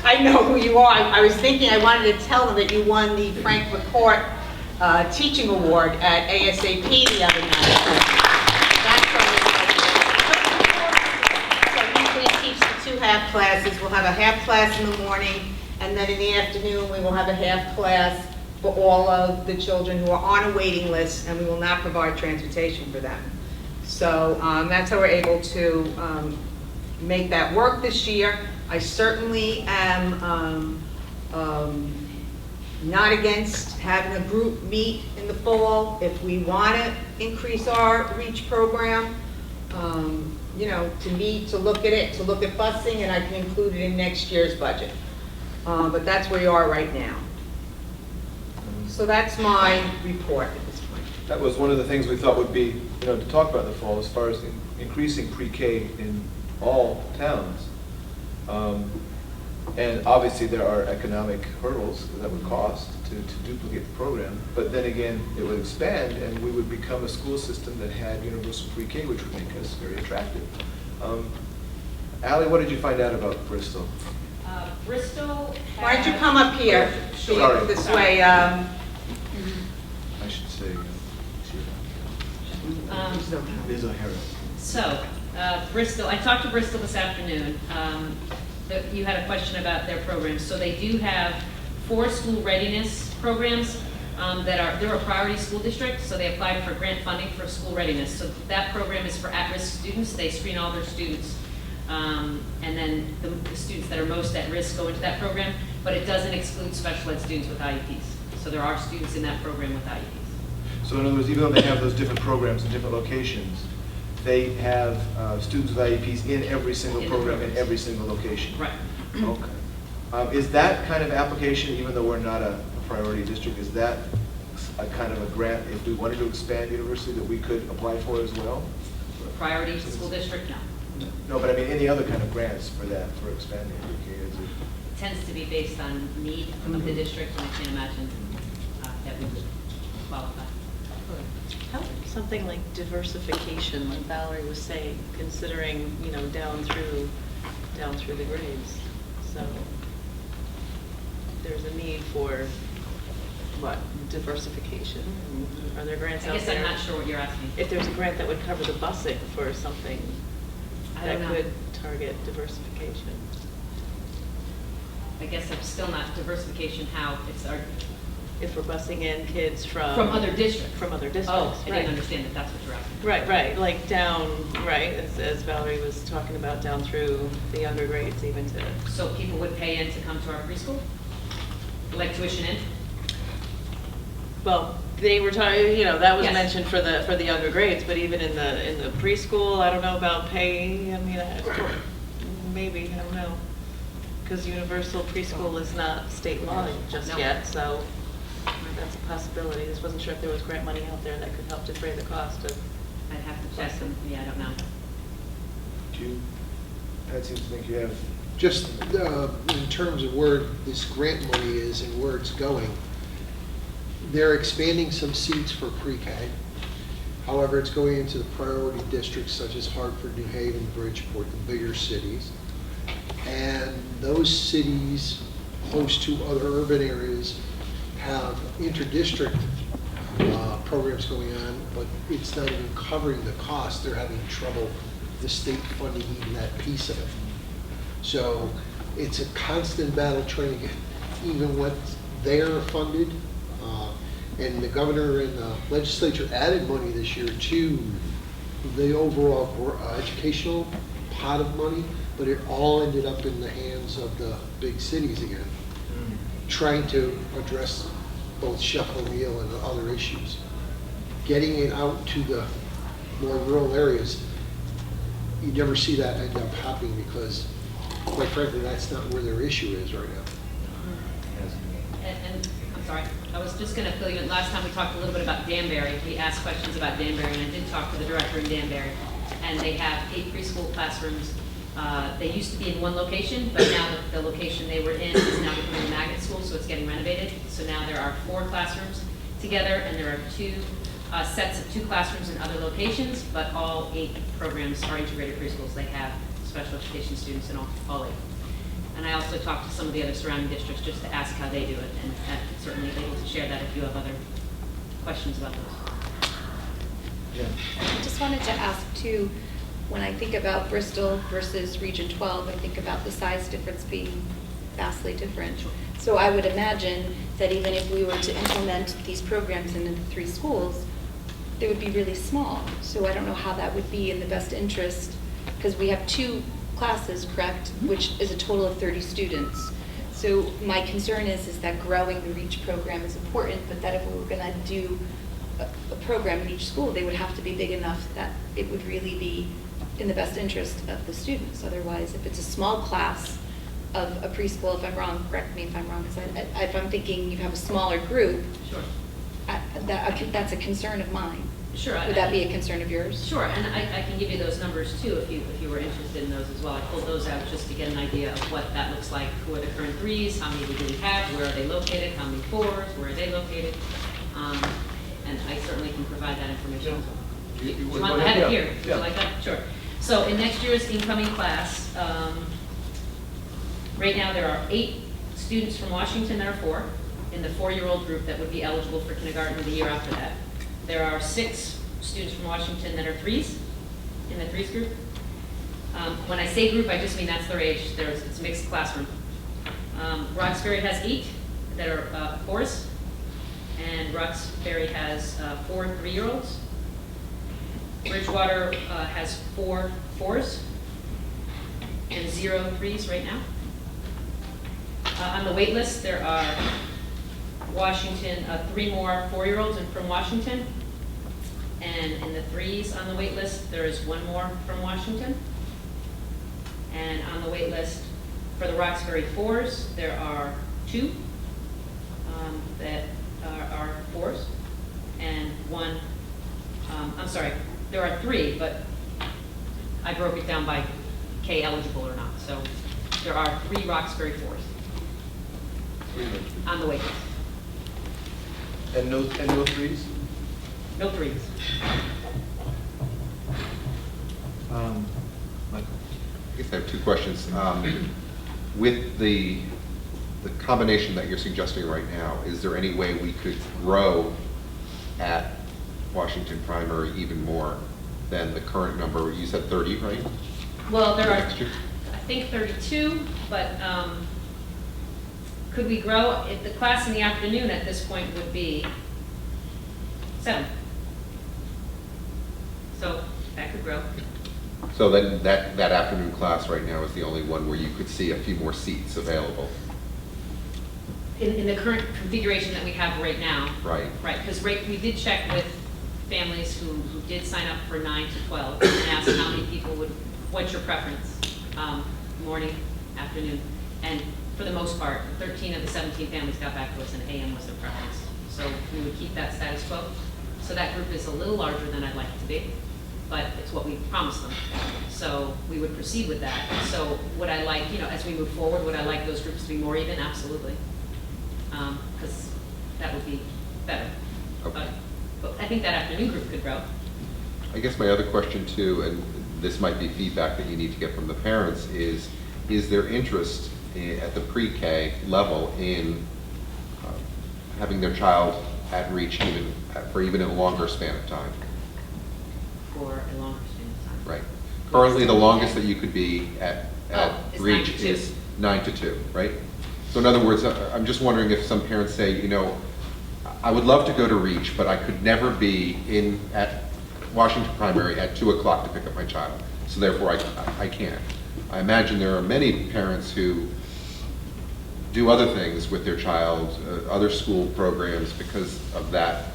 I know who you are. I was thinking, I wanted to tell them that you won the Frank McCourt Teaching Award at ASAP the other night. So he's going to teach the 2 half classes. We'll have a half class in the morning, and then in the afternoon we will have a half class for all of the children who are on a waiting list, and we will not provide transportation for them. So that's how we're able to make that work this year. I certainly am not against having a group meet in the fall if we want to increase our REACH program, to meet, to look at it, to look at busing, and I can include it in next year's budget. But that's where we are right now. So that's my report at this point. That was one of the things we thought would be, to talk about in the fall, as far as increasing pre-K in all towns. And obviously there are economic hurdles that would cost to duplicate the program, but then again, it would expand and we would become a school system that had universal pre-K, which would make us very attractive. Allie, what did you find out about Bristol? Bristol. Why don't you come up here? Sorry. This way. I should say, Ms. O'Hara. So, Bristol, I talked to Bristol this afternoon. You had a question about their programs. So they do have 4 school readiness programs they're a priority school district, so they applied for grant funding for school readiness. So that program is for at-risk students. They screen all their students. And then the students that are most at risk go into that program, but it doesn't exclude special ed students with IEPs. So there are students in that program with IEPs. So in other words, even though they have those different programs in different locations, they have students with IEPs in every single In the program in programs. every single location? Right. Okay. Is that kind of application, even though we're not a priority district, is that a kind of a grant, if we wanted to expand university, that we could apply for as well? Priority school district, no. No, but I mean, any other kind of grants for that, for expanding pre-K? Is it- It tends to be based on need of the district, and I can't imagine that we would qualify. How, something like diversification, like Valerie was saying, considering, you know, down through the grades. So there's a need for, what, diversification? Are there grants I out guess there? I'm not sure what you're asking. If there's a grant that would cover the busing for something I that don't know. could target diversification. I guess I'm still not diversification how it's our, If we're busing in kids from other districts. From other districts. Oh, I right. didn't understand that that's what you're asking. Right, like down, right, as Valerie was talking about, down through the younger grades even to. So people would pay in to come to our preschool? Like tuition in? Well, they were talking, you know, that was Yes. mentioned for the younger grades, but even in the preschool, I don't know about pay, I mean, maybe, I don't know. Because universal preschool is not state law just No. yet, so that's a possibility. Just wasn't sure if there was grant money out there that could help defray the cost of. I'd have to check them, yeah, I don't know. Do you, Pat seems to think you have, Just in terms of where this grant money is and where it's going, they're expanding some seats for pre-K. However, it's going into the priority districts such as Hartford, New Haven, Bridgeport, the bigger cities. And those cities, close to other urban areas, have inter-district programs going on, but it's not even covering the cost. They're having trouble, the state funding even that piece of it. So it's a constant battle trying to get even what they're funded. And the governor and the legislature added money this year to the overall educational pot of money, but it all ended up in the hands of the big cities again, trying to address both Chef O'Neill and other issues. Getting it out to the more rural areas, you never see that end up happening because, quite frankly, that's not where their issue is right now. And I'm sorry, I was just going to fill you in. Last time we talked a little bit about Danbury. We asked questions about Danbury, and I did talk to the director in Danbury. And they have 8 preschool classrooms. They used to be in one location, but now the location they were in is now becoming a magnet school, so it's getting renovated. So now there are 4 classrooms together, and there are 2 sets of 2 classrooms in other locations, but all 8 programs are integrated preschools. They have special education students in all 8. And I also talked to some of the other surrounding districts just to ask how they do it, and I'm certainly able to share that if you have other questions about those. yeah. I just wanted to ask too, when I think about Bristol versus Region 12, I think about the size difference being vastly different. So I would imagine that even if we were to implement these programs in the 3 schools, they would be really small. So I don't know how that would be in the best interest, because we have 2 classes, correct, which is a total of 30 students. So my concern is that growing the REACH program is important, but that if we were going to do a program in each school, they would have to be big enough that it would really be in the best interest of the students. Otherwise, if it's a small class of a preschool, if I'm wrong, correct me if I'm wrong, because if I'm thinking you have a smaller group, Sure. that's a concern of mine. Sure. Would that be a concern of yours? Sure, and I can give you those numbers too if you were interested in those as well. I pulled those out just to get an idea of what that looks like. Who are the current 3s? How many do we have? Where are they located? How many 4s? Where are they located? And I certainly can provide that information as well. You Do you would- want, I have it here. Would Yeah. you like that? Sure. So in next year's incoming class, right now there are 8 students from Washington that are 4 in the 4-year-old group that would be eligible for kindergarten the year after that. There are 6 students from Washington that are 3s in the 3s group. When I say group, I just mean that's their age. It's a mixed classroom. Roxbury has 8 that are 4s, and Roxbury has 4 3-year-olds. Bridgewater has 4 4s and 0 3s right now. On the wait list, there are Washington, 3 more 4-year-olds from Washington. And in the 3s on the wait list, there is 1 more from Washington. And on the wait list for the Roxbury 4s, there are 2 that are 4s, and 1, I'm sorry, there are 3, but I broke it down by K eligible or not. So there are 3 Roxbury 4s on the wait list. And no 3s? No 3s. Michael? I guess I have 2 questions. With the combination that you're suggesting right now, is there any way we could grow at Washington Primary even more than the current number? You said 30, right? Well, there are, Next year? I think 32, but could we grow? If the class in the afternoon at this point would be 7. So that could grow. So then that afternoon class right now is the only one where you could see a few more seats available. In the current configuration that we have right now. Right. Right, because we did check with families who did sign up for 9 to 12 and asked how many people what's your preference? Morning, afternoon, and for the most part, 13 of the 17 families got back to us and AM was their preference. So we would keep that status quo. So that group is a little larger than I'd like it to be, but it's what we promised them. So we would proceed with that. So would I like, as we move forward, would I like those groups to be more even? Absolutely. Because that would be better. Okay. But I think that afternoon group could grow. I guess my other question too, and this might be feedback that you need to get from the parents, is there interest at the pre-K level in having their child at reach for even a longer span of time? For a longer span of time. Right. Currently, the longest that you could be at It's reach 9 to 2. is 9 to 2, right? So in other words, I'm just wondering if some parents say, I would love to go to reach, but I could never be at Washington Primary at 2 o'clock to pick up my child. So therefore, I can't. I imagine there are many parents who do other things with their child, other school programs because of that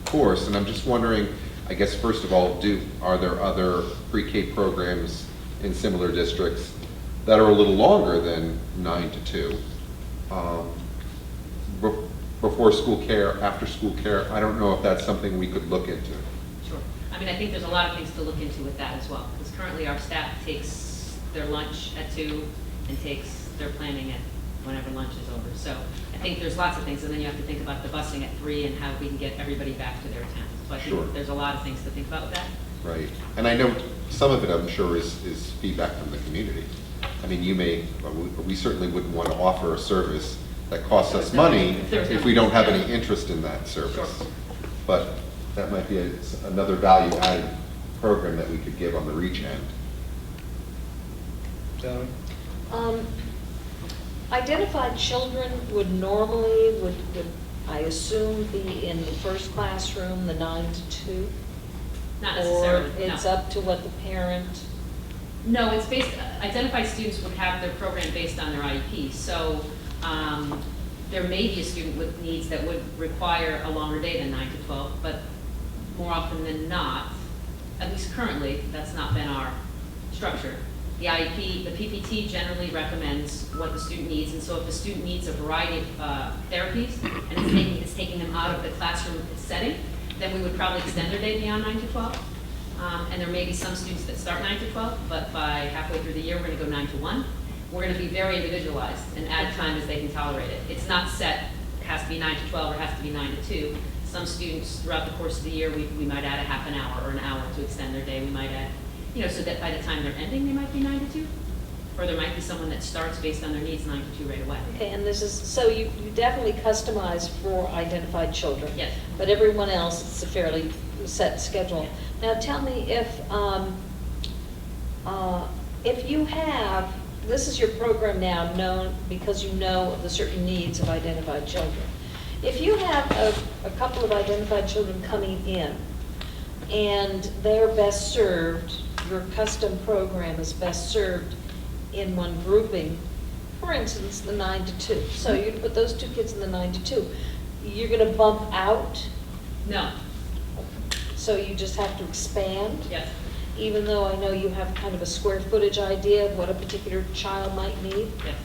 course. And I'm just wondering, I guess, first of all, are there other pre-K programs in similar districts that are a little longer than 9 to 2? Before school care, after school care, I don't know if that's something we could look into. Sure. I mean, I think there's a lot of things to look into with that as well, because currently our staff takes their lunch at 2 and takes their planning at whenever lunch is over. So I think there's lots of things, and then you have to think about the busing at 3 and how we can get everybody back to their attendance. So I think there's a lot of things to think about with that. Right. And I know some of it, I'm sure, is feedback from the community. I mean, we certainly wouldn't want to offer a service that costs us money if we don't have any interest in that service. Sure. But that might be another value-added program that we could give on the reach end. Sally? Identified children would normally, would I assume, be in the first classroom, the 9 to 2? Not necessarily, Or it's up to what the parent? No, it's identified students would have their program based on their IEP. So there may be a student with needs that would require a longer day than 9 to 12, but more often than not, at least currently, that's not been our structure. The IEP, the PPT generally recommends what the student needs, and so if the student needs a variety of therapies and it's taking them out of the classroom setting, then we would probably extend their day beyond 9 to 12. And there may be some students that start 9 to 12, but by halfway through the year, we're going to go 9 to 1. We're going to be very individualized and add time as they can tolerate it. It's not set, it has to be 9 to 12 or it has to be 9 to 2. Some students throughout the course of the year, we might add a half an hour or an hour to extend their day. We might add, so that by the time they're ending, they might be 9 to 2. Or there might be someone that starts based on their needs 9 to 2 right away. Okay, and this is, so you definitely customize for identified children. Yes. But everyone else, it's a fairly set schedule. Now tell me if you have, this is your program now known because you know of the certain needs of identified children. If you have a couple of identified children coming in and they're best served, your custom program is best served in one grouping, for instance, the 9 to 2. So you put those 2 kids in the 9 to 2. you're going to bump out? No. So you just have to expand? Yes. Even though I know you have kind of a square footage idea of what a particular child might need? Yes.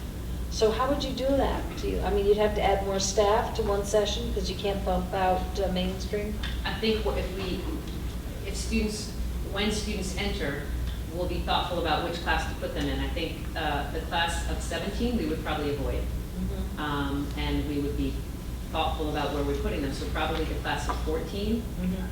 So how would you do that? You'd have to add more staff to one session because you can't bump out mainstream? I think when students enter, we'll be thoughtful about which class to put them in. I think the class of 17 we would probably avoid. And we would be thoughtful about where we're putting them. So probably the class of 14,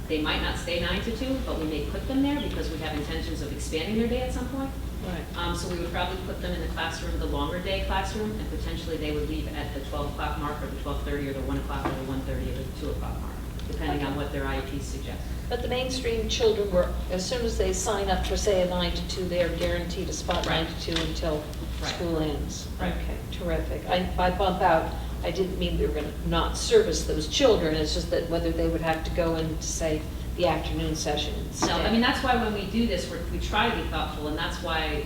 they might not stay 9 to 2, but we may put them there because we have intentions of expanding their day at some point. Right. So we would probably put them in the classroom, the longer day classroom, and potentially they would leave at the 12 o'clock mark or the 12:30 or the 1 o'clock or the 1:30 or the 2 o'clock mark, depending on what their IEPs suggest. But the mainstream children were, as soon as they sign up for, say, a 9 to 2, they are guaranteed a spot 9 to 2 until school ends. Right. Okay, terrific. By bump out, I didn't mean we were going to not service those children, it's just that whether they would have to go into, say, the afternoon session instead. No, I mean, that's why when we do this, we try to be thoughtful, and that's why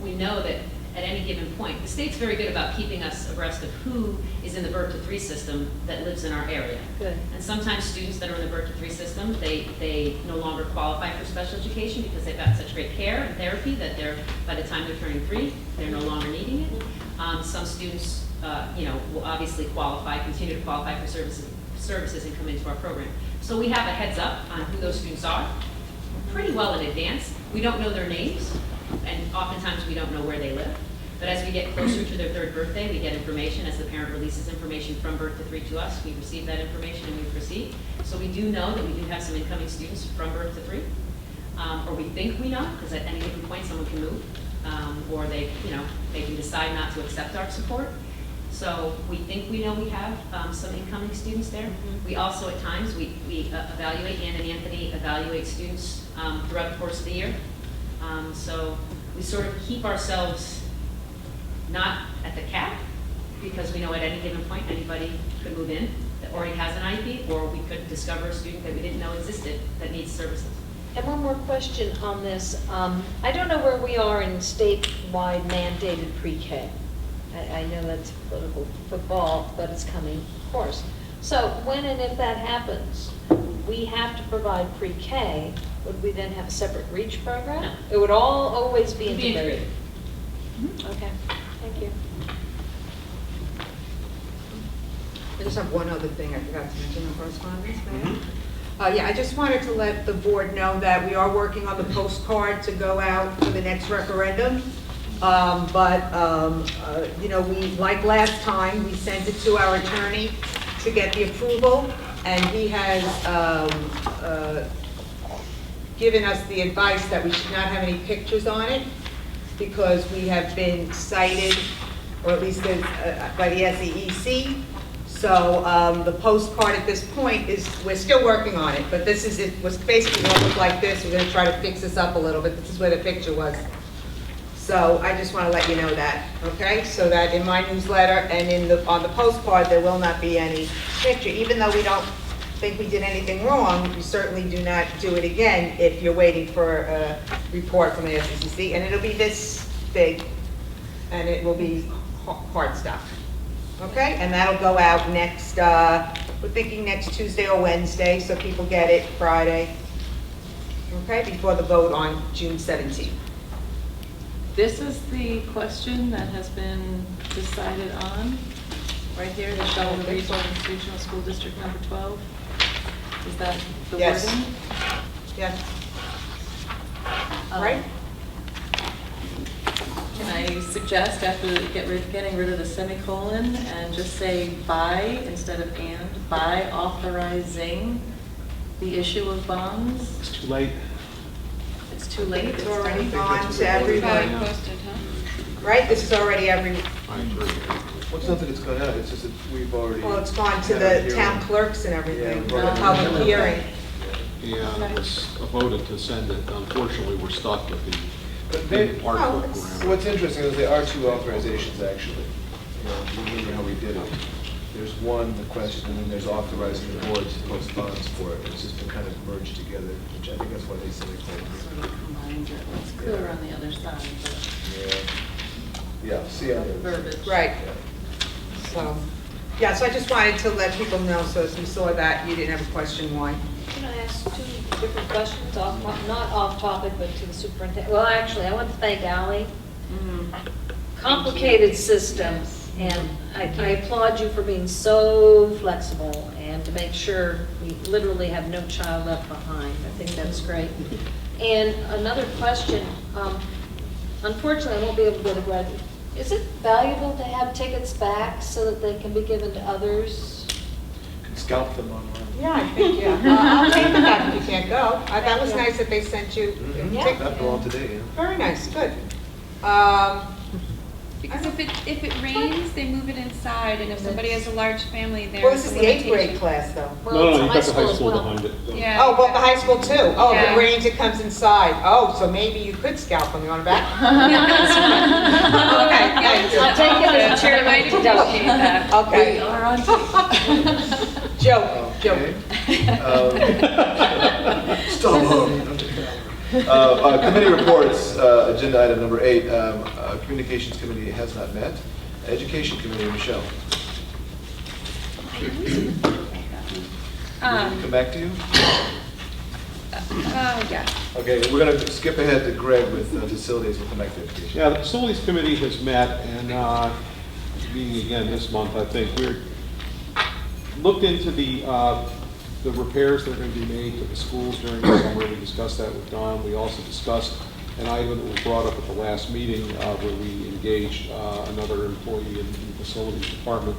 we know that at any given point, the state's very good about keeping us abreast of who is in the Birth to 3 system that lives in our area. Good. And sometimes students that are in the Birth to 3 system, they no longer qualify for special education because they've got such great care and therapy that by the time they're turning 3, they're no longer needing it. Some students, will obviously continue to qualify for services and come into our program. So we have a heads up on who those students are pretty well in advance. We don't know their names, and oftentimes we don't know where they live. But as we get closer to their 3rd birthday, we get information. As the parent releases information from Birth to 3 to us, we receive that information and we proceed. So we do know that we do have some incoming students from Birth to 3, or we think we know, because at any given point someone can move, or they can decide not to accept our support. So we think we know we have some incoming students there. We also, at times, we evaluate, Ann and Anthony evaluate students throughout the course of the year. So we sort of keep ourselves not at the cap, because we know at any given point anybody could move in that already has an IEP, or we could discover a student that we didn't know existed that needs services. And one more question on this. I don't know where we are in statewide mandated pre-K. I know that's political football, but it's coming, of course. So when and if that happens, we have to provide pre-K. Would we then have a separate REACH program? No. It would always be It'd be integrated? integrated. Okay, thank you. I just have one other thing I forgot to mention in correspondence, ma'am. Yeah, I just wanted to let the board know that we are working on the postcard to go out for the next referendum. We, like last time, we sent it to our attorney to get the approval, and he has given us the advice that we should not have any pictures on it because we have been cited, or at least by the SEEC. So the postcard at this point we're still working on it, but it was basically going to look like this. We're going to try to fix this up a little bit. This is where the picture was. So I just want to let you know that, okay? So that in my newsletter and on the postcard, there will not be any picture. Even though we don't think we did anything wrong, we certainly do not do it again if you're waiting for a report from the SEC. And it'll be this big, and it will be hard stuff, okay? And that'll go out next, we're thinking next Tuesday or Wednesday, so people get it Friday, okay? Before the vote on June 17th. This is the question that has been decided on, right here, the Shelby Regional School District number 12. Is that the Yes. wording? Yes. Right? Can I suggest, after getting rid of the semicolon, and just say by instead of and, by authorizing the issue of bonds? It's too late. It's too late? It's already done? gone to everybody. Right, this is already every, Well, it's not that it's gone out, it's just that we've already. well, it's gone to had our the hearing. town clerks and everything, Yeah, for the right. public hearing. And it was voted to send it. Unfortunately, we're stuck with But the they, artwork parameter. what's interesting is there are two authorizations, actually. You remember how we did it. There's one, the question, and then there's authorizing the board to post bonds for it. It's just been kind of merged together, which I think that's why they said it. Sort of combined it. It's clear on the other side, but Yeah, see how it is. verbiage. Right. So, Yeah, so I just wanted to let people know, so as you saw that, you didn't have a question why. Can I ask two different questions, not off topic, but to the superintendent? Well, actually, I want to thank Ally. Complicated system, and I applaud you for being so flexible and to make sure we literally have no child left behind. I think that's great. And another question, unfortunately, I won't be able to go to graduate. Is it valuable to have tickets back so that they can be given to others? You can scalp them online. Yeah, I think, yeah. I'll take them back if you can't go. That was nice that they sent you. That all today, yeah. Very nice, good. Because if it rains, they move it inside, and if somebody has a large family, there's Well, this is a the 8th grade limitation. class, though. No, you've got the high school behind it. Yeah. Oh, well, the high school too. Oh, if Yeah. it rains, it comes inside. Oh, so maybe you could scalp them. You want it back? Okay, thank you. I'll take it as a I might chairman to appreciate that. Okay. We are on tape. Joke, joke. Committee reports, agenda item number 8. Communications Committee has not met. Education Committee, Michelle. Come back to you? Yeah. Okay, we're going to skip ahead to Greg with facilities. We'll come back to education. Yeah, the Facilities Committee has met, and meeting again this month, I think. We're looked into the repairs that are going to be made to the schools during the summer. We discussed that with Don. We also discussed an item that was brought up at the last meeting where we engaged another employee in the facilities department.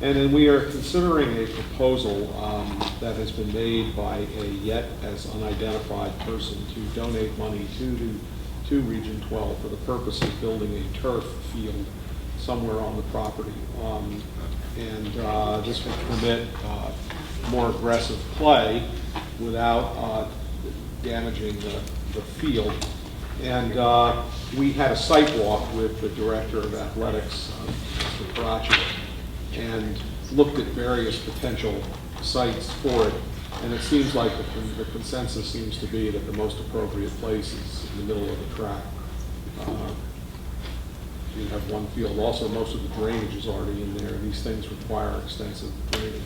And then we are considering a proposal that has been made by a yet as unidentified person to donate money to Region 12 for the purpose of building a turf field somewhere on the property. This would permit more aggressive play without damaging the field. And we had a site walk with the Director of Athletics, Mr. Caracci, and looked at various potential sites for it. And it seems like the consensus seems to be that the most appropriate place is in the middle of the track. You have one field. Also, most of the drainage is already in there. These things require extensive drainage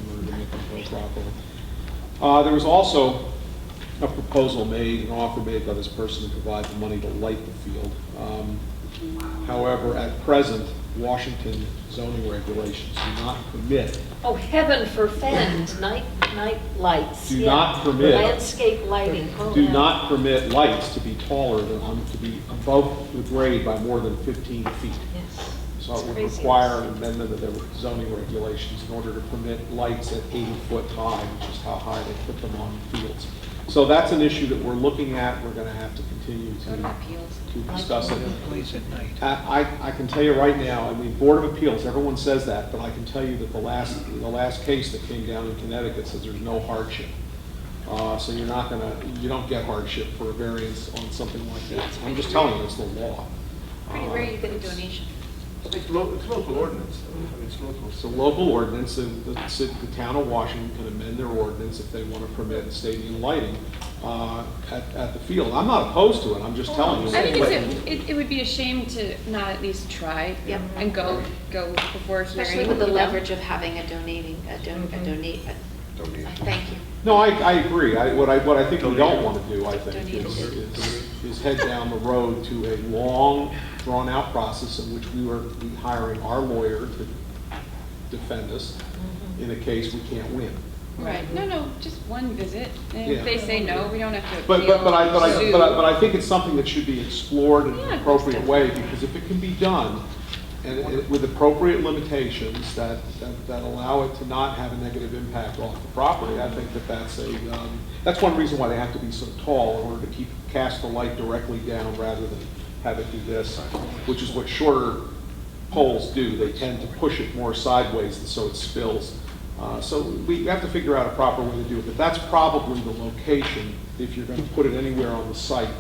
in order to make them go properly. There was also a proposal made, an offer made by this person to provide the money to light the field. However, at present, Washington zoning regulations do not permit. Oh, heaven forfend, night lights. Do not permit. Landscape lighting. Oh, Do yeah. not permit lights to be taller than, to be above the grade by more than 15 feet. Yes. So it would It's require an amendment of the zoning regulations in order to permit lights at 80 foot high, which is how high they put them on fields. So that's an issue that we're looking at. We're going to have to continue to discuss it. I can tell you right now, I mean, Board of Appeals, everyone says that, but I can tell you that the last case that came down in Connecticut says there's no hardship. So you don't get hardship for a variance on something like that. I'm just telling you, it's the law. Pretty rare you get a donation. It's local ordinance. I mean, it's local. It's a local ordinance, and the town of Washington can amend their ordinance if they want to permit stadium lighting at the field. I'm not opposed to it, I'm just telling you. I think it would be a shame to not at least try and go before hearing. Especially with the you know? leverage of having a donate. Thank you. No, I agree. What I think we don't want to do, I think, is head down the road to a long, drawn-out process in which we will be hiring our lawyer to defend us in a case we can't win. Right. No, just one visit. And Yeah. if they say no, we don't have to But appeal. I think it's something that should be explored in an appropriate way, because if it can be done and with appropriate limitations that allow it to not have a negative impact off the property, I think that's one reason why they have to be so tall, in order to cast the light directly down rather than have it do this, which is what shorter poles do. They tend to push it more sideways, and so it spills. So we have to figure out a proper way to do it, but that's probably the location, if you're going to put it anywhere on the site,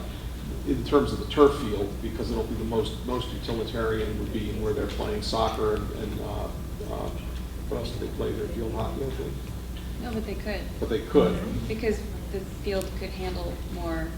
in terms of the turf field, because it'll be the most utilitarian would be where they're playing soccer and what else do they play there? Field hockey, I think. No, but they could. But they could. Because the field could handle more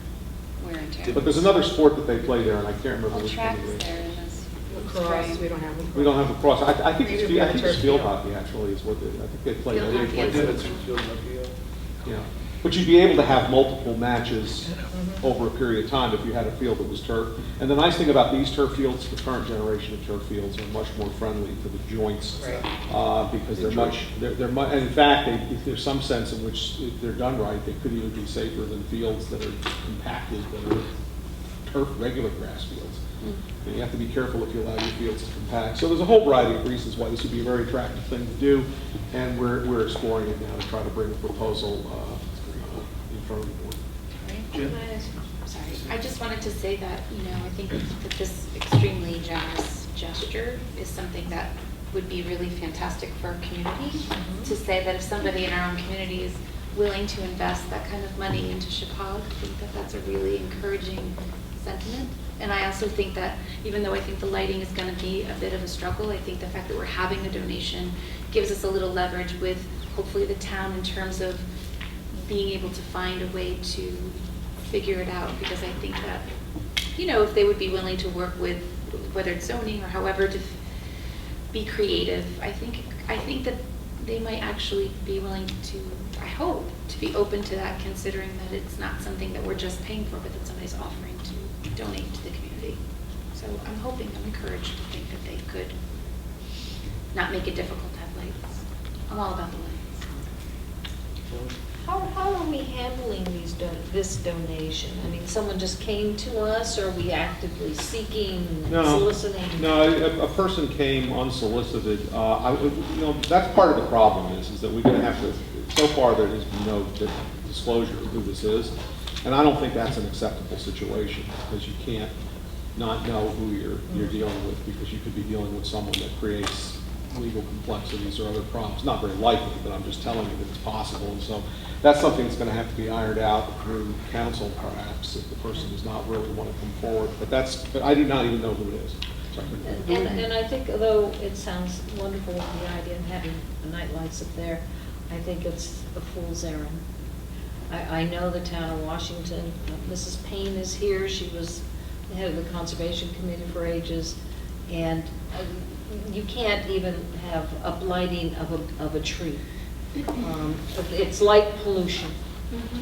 wear and tear. But there's another sport that they play there, and I can't remember Well, which track one it is is. there in this. Lacrosse, we don't have lacrosse. We don't have lacrosse. I think Maybe it's, we I have think turf it's field field. hockey actually is what they, I think they play. Field they hockey, play yeah. field. It's field hockey, Yeah, but you'd be able to have multiple matches over a period of time if you had a field that was turf. And the nice thing about these turf fields, the current generation of turf fields are much more friendly to the joints because they're much, and in fact, there's some sense in which if they're done right, they could even be safer than fields that are compacted, that are turf, regular grass fields. And you have to be careful if you allow your fields to compact. So there's a whole variety of reasons why this would be a very attractive thing to do, and we're exploring it now to try to bring a proposal in front of the board. Sorry, I just wanted to say that, I think that this extremely generous gesture is something that would be really fantastic for our community. To say that if somebody in our own community is willing to invest that kind of money into Chippewa, I think that that's a really encouraging sentiment. And I also think that even though I think the lighting is going to be a bit of a struggle, I think the fact that we're having a donation gives us a little leverage with hopefully the town in terms of being able to find a way to figure it out, because I think that, if they would be willing to work with, whether it's zoning or however, to be creative, I think that they might actually be willing to, I hope, to be open to that, considering that it's not something that we're just paying for, but that somebody's offering to donate to the community. So I'm hoping, I'm encouraged to think that they could not make it difficult to have lights. I'm all about the lights. How are we handling this donation? I mean, someone just came to us, or are we actively seeking, soliciting? No, a person came unsolicited. That's part of the problem is that we're going to have to, so far there has been no disclosure of who this is. And I don't think that's an acceptable situation, because you can't not know who you're dealing with, because you could be dealing with someone that creates legal complexities or other problems. Not very likely, but I'm just telling you that it's possible. And so that's something that's going to have to be ironed out through counsel, perhaps, if the person does not really want to come forward. But I do not even know who it is. Sorry. And I think, although it sounds wonderful, the idea of having the night lights up there, I think it's a fool's errand. I know the town of Washington. Mrs. Payne is here. She was the head of the Conservation Committee for ages. And you can't even have uplighting of a tree. It's light pollution.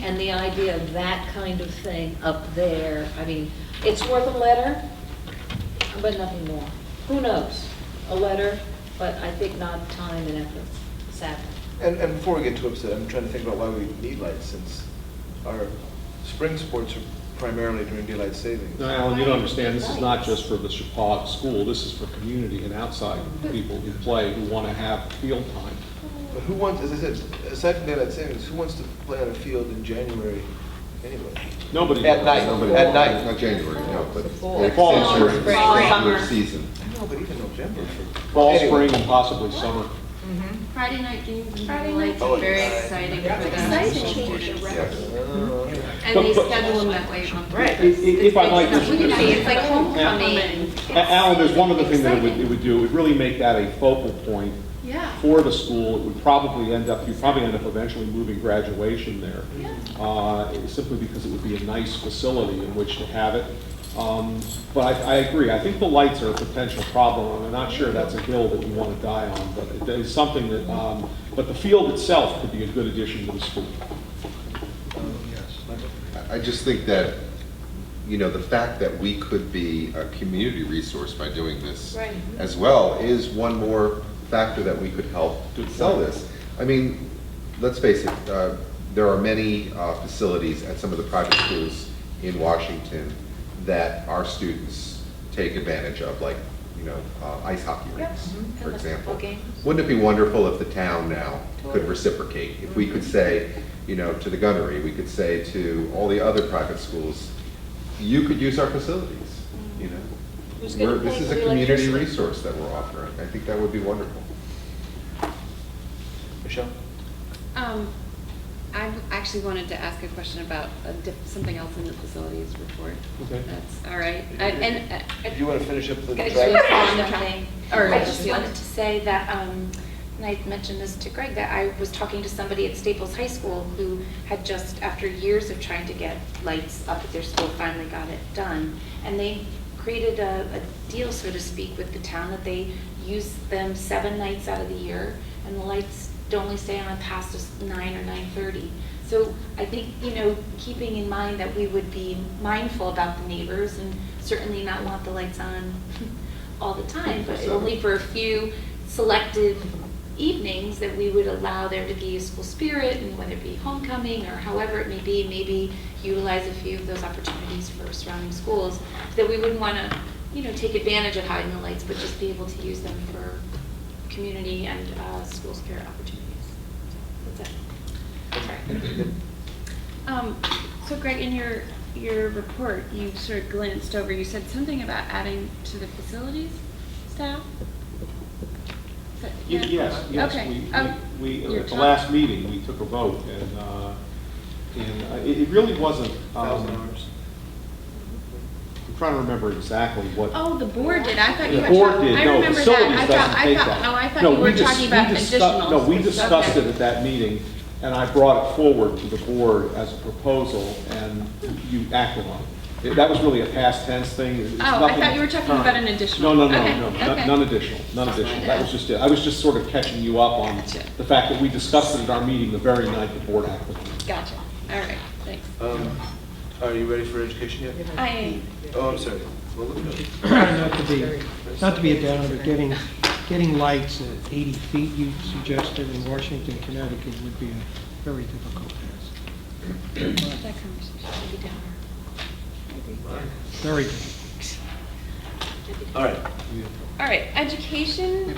And the idea of that kind of thing up there, I mean, it's worth a letter, but nothing more. Who knows? A letter, but I think not time and effort, sadly. And before we get too upset, I'm trying to think about why we need lights, since our spring sports are primarily during daylight savings. No, Alan, you don't understand. This is not just for the Chippewa school. This is for community and outside people who play, who want to have field time. But who wants, as I said, aside from daylight savings, who wants to play on a field in January anyway? Nobody. At night. Nobody. At night. Not January, no, but Fall, during spring, regular season. No, but even November. Fall, Anyway. spring, and possibly summer. Friday night games and Friday lights night are very games. exciting Yeah. for them. And But- they but- schedule them that way on Right. purpose. If I might, It's Wouldn't it be? It's like Yeah. homecoming. Alan, there's one other thing that it would do. It would really make that a focal point Yeah. for the school. It would probably end up eventually moving graduation there. Simply because it would be a nice facility in which to have it. But I agree. I think the lights are a potential problem, and I'm not sure that's a hill that we want to die on, but it is something that, but the field itself could be a good addition to the school. I just think that, the fact that we could be a community resource by doing this Right. as well is one more factor that we could help sell this. I mean, let's face it, there are many facilities at some of the private schools in Washington that our students take advantage of, like, ice hockey rinks, for And the example. football games. Wouldn't it be wonderful if the town now could reciprocate? If we could say, to the Gunnery, we could say to all the other private schools, you could use our facilities, Who's gonna This pay is for a the community electricity? resource that we're offering. I think that would be wonderful. Michelle? I actually wanted to ask a question about something else in the facilities report. Okay. That's all right. Do you want to finish up the I track? just wanted to say that, and I mentioned this to Greg, that I was talking to somebody at Staples High School who had just, after years of trying to get lights up at their school, finally got it done. And they created a deal, so to speak, with the town that they use them 7 nights out of the year, and the lights don't only stay on past 9 or 9:30. So I think, you know, keeping in mind that we would be mindful about the neighbors and certainly not want the lights on all the time, but only for a few selected evenings, that we would allow there to be a school spirit, and whether it be homecoming or however it may be, maybe utilize a few of those opportunities for surrounding schools, that we wouldn't want to, you know, take advantage of hiding the lights, but just be able to use them for community and school spirit opportunities. That's it. Sorry. So Greg, in your report, you sort of glanced over, you said something about adding to the facilities staff? Is that- yeah? Yes, Okay. we, You're at the last meeting, we took a vote, and it really wasn't, 1,000 hours. I'm trying to remember exactly what. Oh, the board did. I thought you The were board talking. did, I no, remember that. facilities I doesn't thought, take I that. thought, oh, I thought No, you were we dis- talking about we discussed- additionals. No, we discussed Okay. it at that meeting, and I brought it forward to the board as a proposal, and you acted on it. That was really a past tense thing. It's Oh, I nothing thought you were talking about an additional. No, Okay, okay. none additional, none additional. That was just it. I was just sort of catching you up on the fact that we discussed it at our meeting the very night the board acted on it. Gotcha. All right, thanks. Are you ready for education yet? I am. Oh, I'm sorry. Well, look at it. Not to be a downer, but getting lights at 80 feet, you suggested, in Washington, Connecticut, would be a very difficult task. That conversation will be down. Very difficult. All right. All right, education.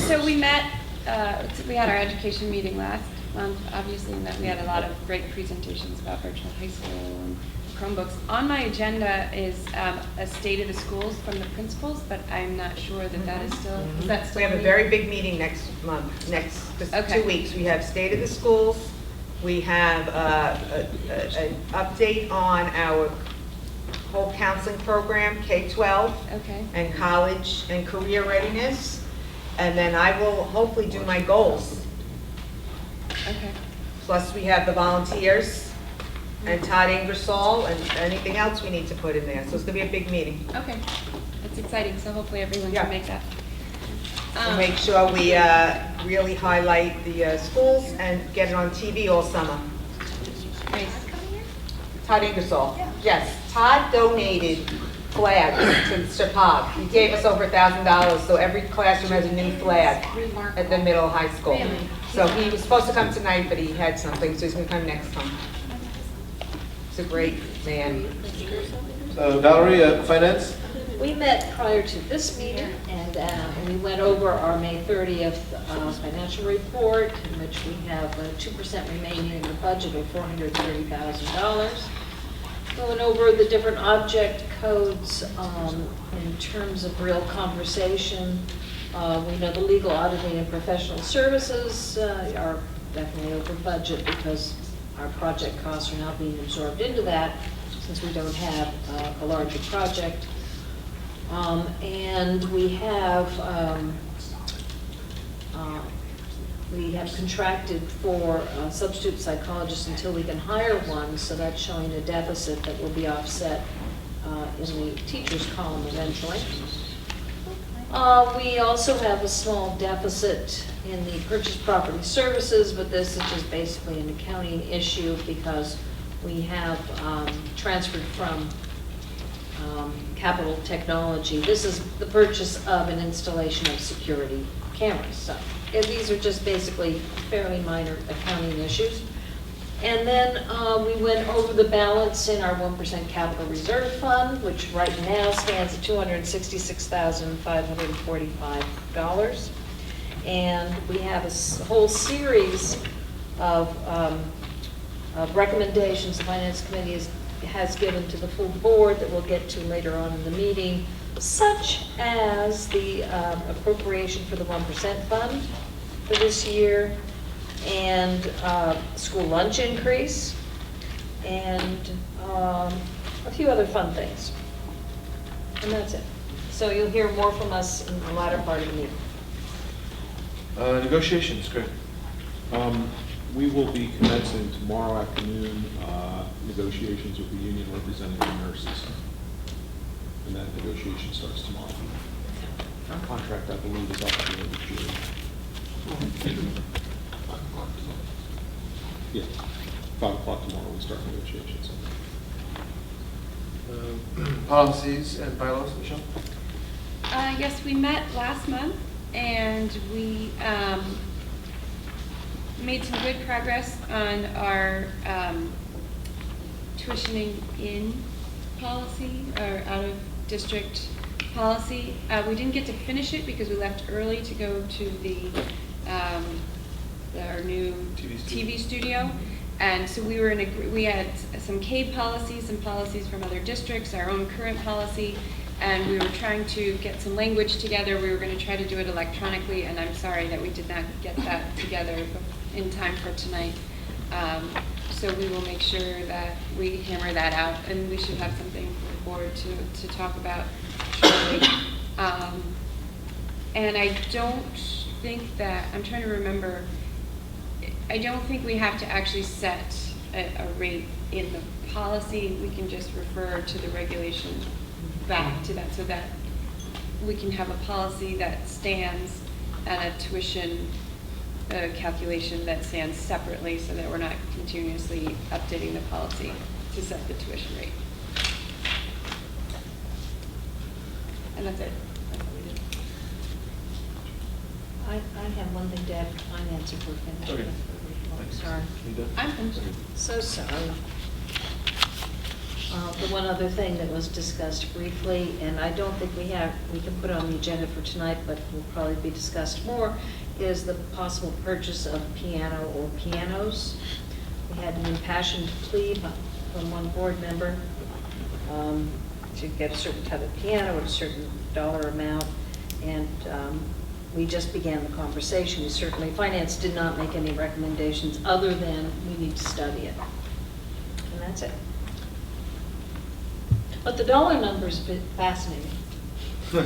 So we met, we had our education meeting last month, obviously, and that we had a lot of great presentations about virtual high school and Chromebooks. On my agenda is a state of the schools from the principals, but I'm not sure that that is still, is that still? We have a very big meeting next month, Okay. 2 weeks. We have State of the Schools, we have an update on our whole counseling program, K-12, Okay. and college and career readiness, and then I will hopefully do my goals. Okay. Plus, we have the volunteers, and Todd Ingersoll, and anything else we need to put in there. So it's going to be a big meeting. Okay, that's exciting, so hopefully everyone Yeah. can make that. We'll make sure we really highlight the schools and get it on TV all summer. Great. Todd Ingersoll. Yes, Todd donated flags to Chapag. He gave us over $1,000, so every classroom has a new flag at the middle high school. Really? So he was supposed to come tonight, but he had something, so he's going to come next time. He's a great man. Valerie, finance? We met prior to this meeting, and we went over our May 30th financial report, in which we have 2% remaining in the budget of $430,000. Going over the different object codes in terms of real conversation. We know the legal, auditing, and professional services are definitely over budget because our project costs are now being absorbed into that since we don't have a larger project. And we have contracted for substitute psychologists until we can hire one, so that's showing a deficit that will be offset in the teachers column eventually. We also have a small deficit in the purchase property services, but this is just basically an accounting issue because we have transferred from capital technology. This is the purchase of an installation of security cameras. So these are just basically fairly minor accounting issues. And then we went over the balance in our 1% capital reserve fund, which right now stands at $266,545. And we have a whole series of recommendations the Finance Committee has given to the full board that we'll get to later on in the meeting, such as the appropriation for the 1% fund for this year, and school lunch increase, and a few other fun things. And that's it. So you'll hear more from us in the latter part of the meeting. Negotiations, Greg. We will be commencing tomorrow afternoon negotiations with the union representing the nurses. And that negotiation starts tomorrow. Our contract, I believe, is up at the end of June. Yeah, 5 o'clock tomorrow, we start negotiations. Policies and bylaws, Michelle? Yes, we met last month, and we made some good progress on our tuitioning in policy, or out-of-district policy. We didn't get to finish it because we left early to go to our new TV studio. And so we were we had some CADE policies, some policies from other districts, our own current policy, and we were trying to get some language together. We were going to try to do it electronically, and I'm sorry that we did not get that together in time for tonight. So we will make sure that we hammer that out, and we should have something for the board to talk about shortly. And I don't think that, I'm trying to remember, I don't think we have to actually set a rate in the policy. We can just refer to the regulation back to that, so that we can have a policy that stands and a tuition calculation that stands separately, so that we're not continuously updating the policy to set the tuition rate. And that's it. That's what we did. I have one thing to add, finance, if we're finished. Okay. I'm sorry. I'm finished. So sorry. The one other thing that was discussed briefly, and I don't think we can put on the agenda for tonight, but will probably be discussed more, is the possible purchase of piano or pianos. We had an impassioned plea from one board member to get a certain type of piano at a certain dollar amount, and we just began the conversation. We certainly, finance did not make any recommendations other than we need to study it. And that's it. But the dollar number is a bit fascinating. A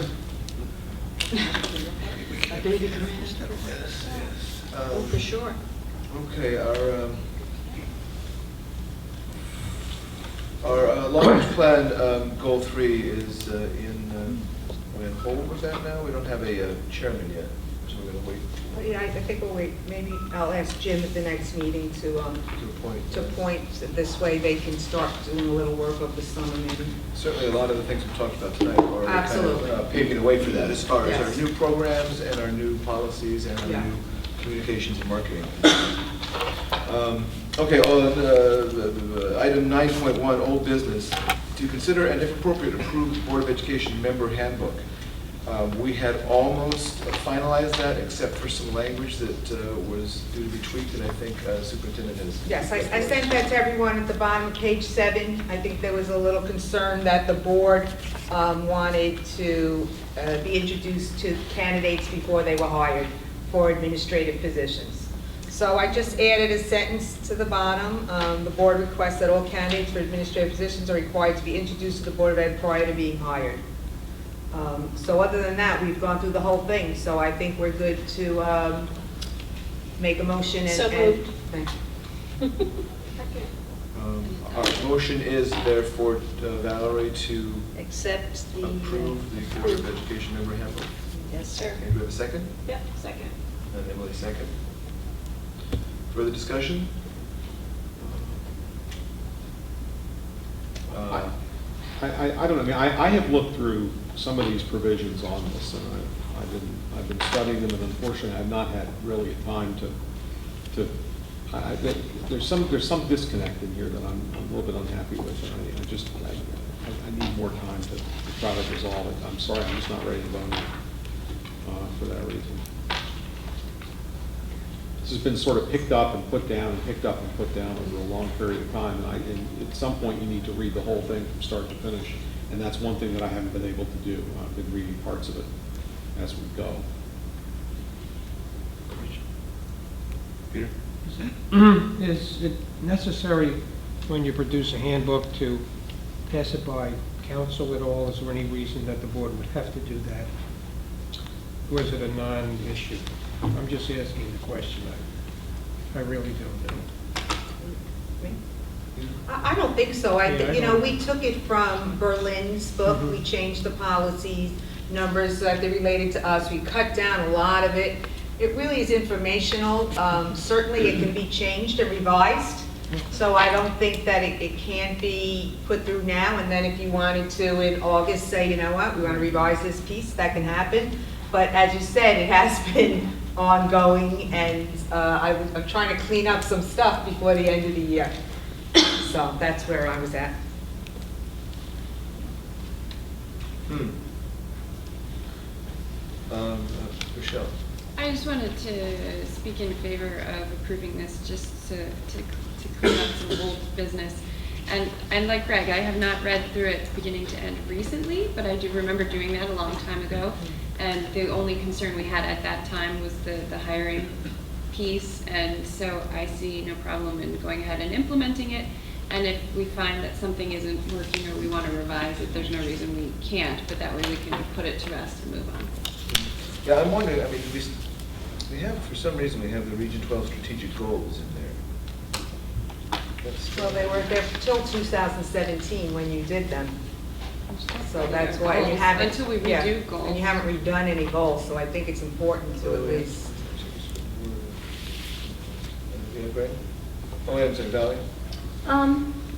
baby grand. Yes. Oh, for sure. Okay, our long-range plan, goal 3 is we're in hold with that now. We don't have a chairman yet, so we're going to wait Yeah, I think we'll wait. Maybe I'll ask Jim at the next meeting to appoint. This way they can start doing a little work over the summer maybe. Certainly, a lot of the things we talked about tonight are Absolutely. kind of paving the way for that, as far as Yes. our new programs and our new policies and our Yeah. new communications and marketing. Okay, on item 9.1, old business, to consider and if appropriate approve the Board of Education member handbook. We had almost finalized that, except for some language that was due to be tweaked, and I think Superintendent has. Yes, I sent that to everyone at the bottom of page 7. I think there was a little concern that the board wanted to be introduced to candidates before they were hired for administrative positions. So I just added a sentence to the bottom. The board requests that all candidates for administrative positions are required to be introduced to the Board of Ed prior to being hired. So other than that, we've gone through the whole thing, so I think we're good to make a motion and... So moved. Thank you. Our motion is therefore, Valerie, to Accept the... approve the Board of Education member handbook. Yes, sir. Okay, do we have a second? Yep, second. And Emily, second. Further discussion? I don't know, I mean, I have looked through some of these provisions on this, and I've been studying them, and unfortunately, I've not had really time to there's some disconnect in here that I'm a little bit unhappy with, and I need more time to try to resolve it. I'm sorry, I'm just not ready to vote for that reason. This has been sort of picked up and put down and picked up and put down over a long period of time, and at some point you need to read the whole thing from start to finish, and that's one thing that I haven't been able to do. I've been reading parts of it as we go. Peter? Is it necessary when you produce a handbook to pass it by council at all? Is there any reason that the board would have to do that? Or is it a non-issue? I'm just asking the question. I really don't know. I don't think so. Yeah, I You know, don't. we took it from Berlin's book. Mhm. We changed the policies, numbers that they related to us. We cut down a lot of it. It really is informational. Certainly, it can be changed and revised. So I don't think that it can't be put through now, and then if you wanted to in August say, you know what, we want to revise this piece, that can happen. But as you said, it has been ongoing, and I'm trying to clean up some stuff before the end of the year. So that's where I was at. Michelle? I just wanted to speak in favor of approving this, just to clean up some old business. And like Greg, I have not read through it beginning to end recently, but I do remember doing that a long time ago. And the only concern we had at that time was the hiring piece, and so I see no problem in going ahead and implementing it. And if we find that something isn't working or we want to revise it, there's no reason we can't, but that way we can put it to rest and move on. Yeah, I'm wondering, I mean, we have, for some reason, we have the Region 12 strategic goals in there. Well, they were there till 2017 when you did them. So that's why you haven't. Until we yeah, redo goals. And you haven't redone any goals, so I think it's important to at least. Yeah, Greg? Oh, I'm sorry, Valerie?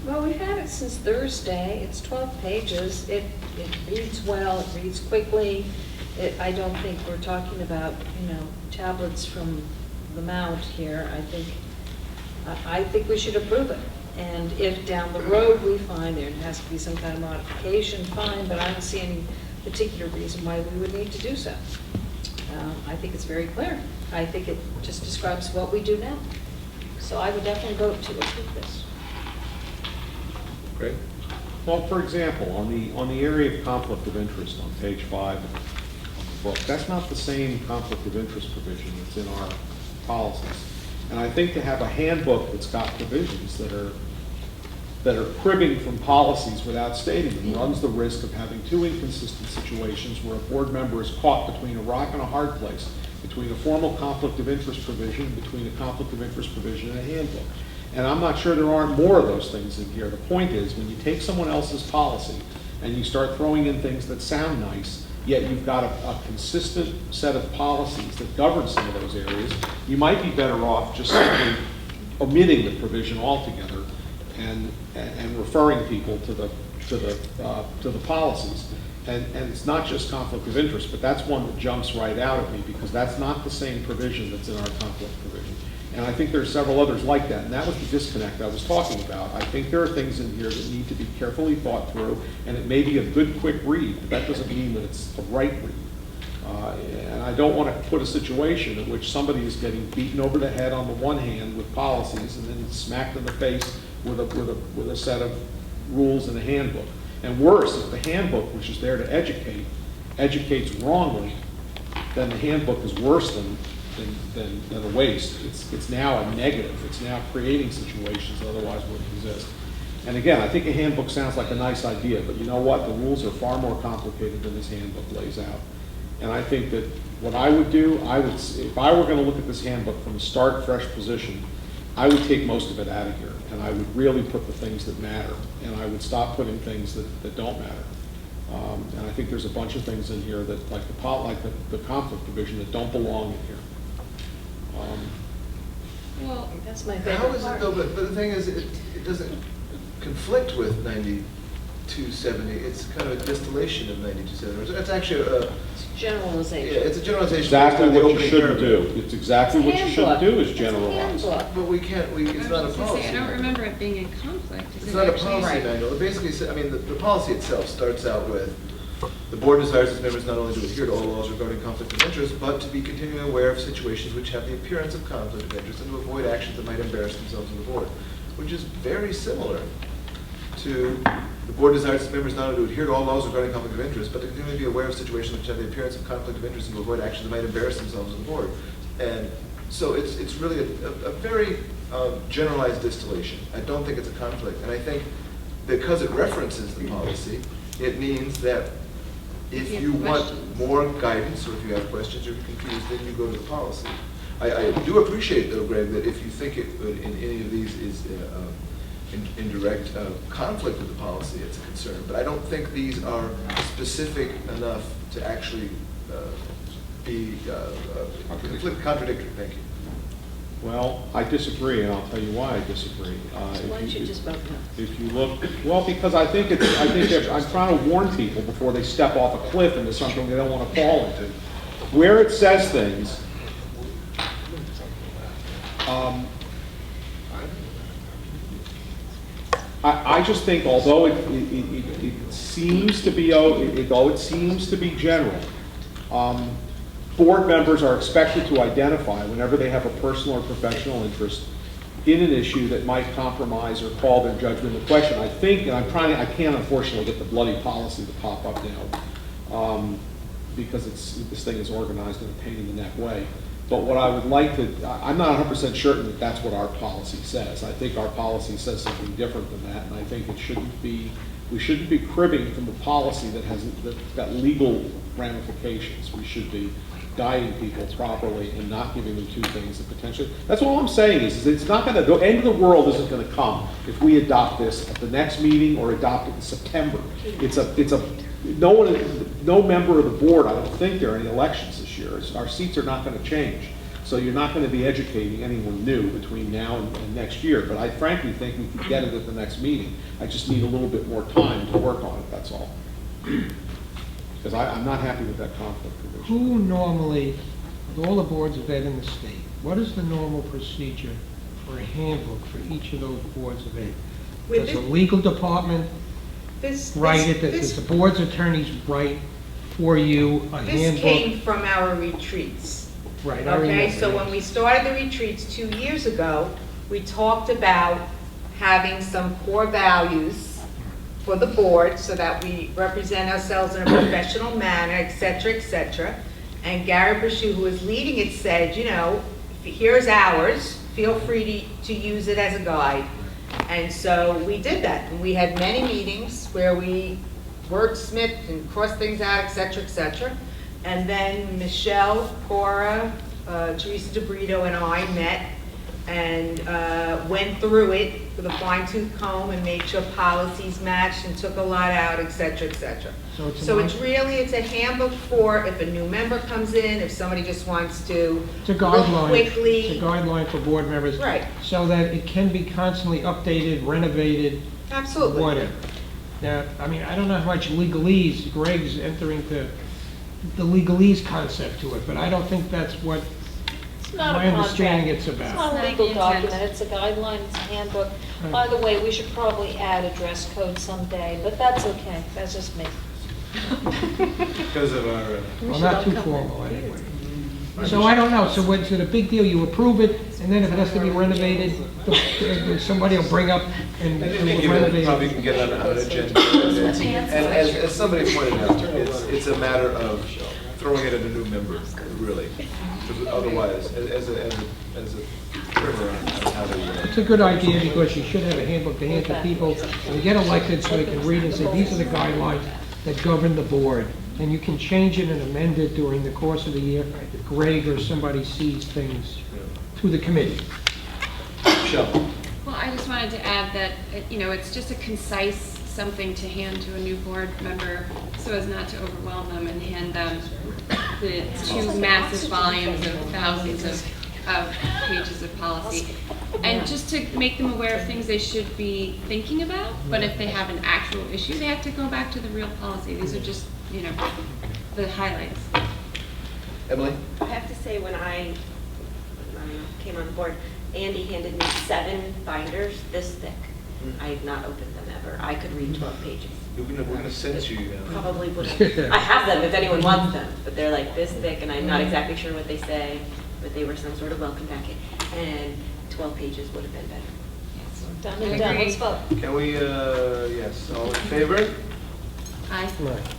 Well, we've had it since Thursday. It's 12 pages. It reads well, it reads quickly. I don't think we're talking about, tablets from the Mount here. I think we should approve it. And if down the road we find there has to be some kind of modification, fine, but I don't see any particular reason why we would need to do so. I think it's very clear. I think it just describes what we do now. So I would definitely vote to approve this. Greg? Well, for example, on the area of conflict of interest on page 5 of the book, that's not the same conflict of interest provision that's in our policies. And I think to have a handbook that's got provisions that are cribbing from policies without stating them runs the risk of having two inconsistent situations where a board member is caught between a rock and a hard place, between a formal conflict of interest provision and between a conflict of interest provision and a handbook. And I'm not sure there aren't more of those things in here. The point is, when you take someone else's policy and you start throwing in things that sound nice, yet you've got a consistent set of policies that govern some of those areas, you might be better off just simply omitting the provision altogether and referring people to the policies. And it's not just conflict of interest, but that's one that jumps right out at me because that's not the same provision that's in our conflict provision. And I think there are several others like that, and that was the disconnect I was talking about. I think there are things in here that need to be carefully thought through, and it may be a good, quick read, but that doesn't mean that it's the right read. And I don't want to put a situation in which somebody is getting beaten over the head on the one hand with policies and then smacked in the face with a set of rules in a handbook. And worse, if the handbook, which is there to educate, educates wrongly, then the handbook is worse than a waste. It's now a negative. It's now creating situations that otherwise wouldn't exist. And again, I think a handbook sounds like a nice idea, but you know what? The rules are far more complicated than this handbook lays out. And I think that what I would do, if I were going to look at this handbook from a start, fresh position, I would take most of it out of here, and I would really put the things that matter, and I would stop putting things that don't matter. And I think there's a bunch of things in here that, like the conflict provision, that don't belong in here. Well, that's my How favorite is it part. though, but the thing is, it doesn't conflict with 9270. It's kind of a distillation of 9270. It's actually a, Generalization. yeah, it's a generalization. Exactly based on the what you opening shouldn't paragraph. do. It's exactly what you shouldn't do is generalize. But we can't, it's not a I was just gonna policy. say, I don't manual. remember it being in conflict. Is It's it not a actually- policy manual. It basically says, I mean, the policy itself starts out with, the board desires its members not only to adhere to all laws regarding conflict of interest, but to be continually aware of situations which have the appearance of conflict of interest and to avoid actions that might embarrass themselves and the board, which is very similar to the board desires its members not only to adhere to all laws regarding conflict of interest, but to continually be aware of situations which have the appearance of conflict of interest and to avoid actions that might embarrass themselves and the board. And so it's really a very generalized distillation. I don't think it's a conflict. And I think because it references the policy, it means that if you want more guidance, or if you have questions or you're confused, then you go to the policy. I do appreciate, though, Greg, that if you think it in any of these is in direct conflict with the policy, it's a concern. But I don't think these are specific enough to actually be contradictory. Thank you. Well, I disagree, and I'll tell you why I disagree. Why don't you just vote no? If you look, well, because I think I'm trying to warn people before they step off a cliff into something they don't want to fall into. Where it says things, I just think although it seems to be, although it seems to be general, board members are expected to identify whenever they have a personal or professional interest in an issue that might compromise or call their judgment into question. I think, and I can't unfortunately get the bloody policy to pop up now, because this thing is organized in a pain in the neck way. But what I would like to, I'm not 100% certain that that's what our policy says. I think our policy says something different than that, and I think we shouldn't be cribbing from a policy that's got legal ramifications. We should be guiding people properly and not giving them two things that potentially, that's all I'm saying is it's not going to, the end of the world isn't going to come if we adopt this at the next meeting or adopt it in September. No member of the board, I don't think there are any elections this year. Our seats are not going to change. So you're not going to be educating anyone new between now and next year. But I frankly think we could get it at the next meeting. I just need a little bit more time to work on it, that's all. Because I'm not happy with that conflict provision. Who normally, with all the boards of ed in the state, what is the normal procedure for a handbook for each of those boards of ed? Does the legal department write it? Does the board's attorneys write for you a handbook? This came from our retreats. Right. Okay, so when we started the retreats 2 years ago, we talked about having some core values for the board so that we represent ourselves in a professional manner, et cetera, and Gary Brashew, who is leading it, said, you know, here's ours, feel free to use it as a guide. And so we did that, and we had many meetings where we wordsmithed and crossed things out, et cetera, and then Michelle, Cora, Teresa DeBrito, and I met and went through it with a fine-tooth comb and made sure policies matched and took a lot out, et cetera. So it's a handbook for if a new member comes in, if somebody just wants to it's a guideline. look quickly. It's a guideline for board members. Right. So that it can be constantly updated, renovated. Absolutely. Whatever. Now, I mean, I don't know how much legalese Greg's entering the legalese concept to it, but I don't think that's what It's not my a understanding contract. it's about. It's not a legal document, it's a guideline, it's a handbook. Right. By the way, we should probably add a dress code someday, but that's okay, that's just me. Because of our... Well, not too formal anyway. So I don't know, so what's it a big deal? You approve it, and then if it has to be renovated, somebody will bring up and I think you renovate probably it. can get on an agenda. And as somebody pointed out, it's a matter of throwing it at a new member, really. Because otherwise, as a primer on how they work. It's a good idea because you should have a handbook to hand to people when they get elected so they can read and say, these are the guidelines that govern the board. And you can change it and amend it during the course of the year if Greg or somebody sees things through the committee. Michelle. Well, I just wanted to add that, it's just a concise something to hand to a new board member so as not to overwhelm them and hand them the two massive volumes of thousands of pages of policy. And just to make them aware of things they should be thinking about, but if they have an actual issue, they have to go back to the real policy. These are just, the highlights. Emily? I have to say, when I came on board, Andy handed me 7 binders this thick. I have not opened them ever. I could read 12 pages. We're going to censor you now. Probably wouldn't. I have them if anyone wants them, but they're like this thick, and I'm not exactly sure what they say, but they were some sort of welcome packet, and 12 pages would have been better. Done and done, let's vote. Can we, yes, all in favor? Aye. Right.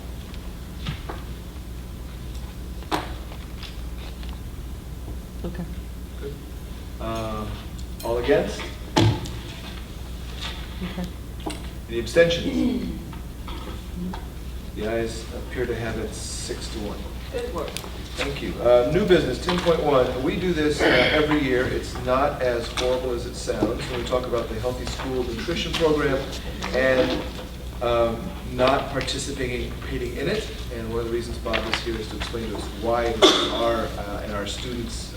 Okay. Good. All against? Okay. Any abstentions? The ayes appear to have it 6-1. Good work. Thank you. New business, 10.1. We do this every year. It's not as horrible as it sounds when we talk about the Healthy School Nutrition Program and not participating in it. And one of the reasons Bob is here is to explain to us why it is and our students'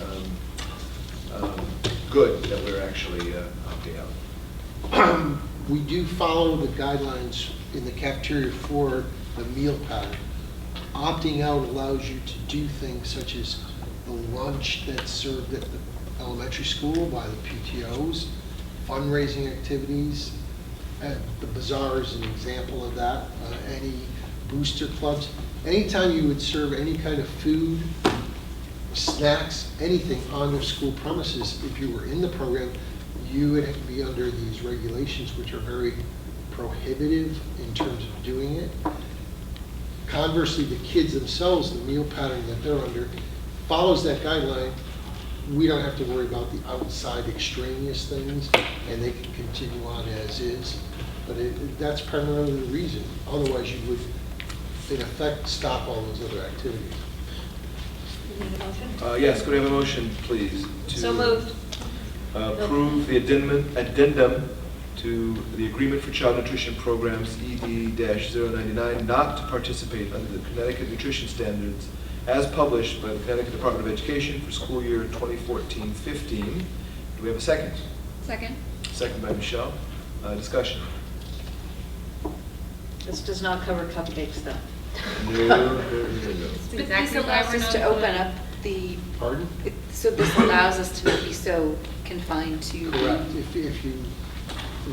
good that we're actually opting out. We do follow the guidelines in the cafeteria for the meal pattern. Opting out allows you to do things such as the lunch that's served at the elementary school by the PTOs, fundraising activities. The bazaar is an example of that. Any booster clubs. Anytime you would serve any kind of food, snacks, anything on the school premises, if you were in the program, you would be under these regulations, which are very prohibitive in terms of doing it. Conversely, the kids themselves, the meal pattern that they're under, follows that guideline. We don't have to worry about the outside extraneous things, and they can continue on as is. But that's primarily the reason. Otherwise, you would, in effect, stop all those other activities. You need a motion? Yes, could I have a motion, please? So moved. Approve the addendum to the Agreement for Child Nutrition Programs, ED-099, not to participate under the Connecticut Nutrition Standards as published by the Connecticut Department of Education for school year 2014-15. Do we have a second? Second. Second by Michelle. Discussion. This does not cover cupcakes, though. No. But Exactly this why allows we're us not to open up the... Pardon? So this allows us to not be so confined to... Correct. If you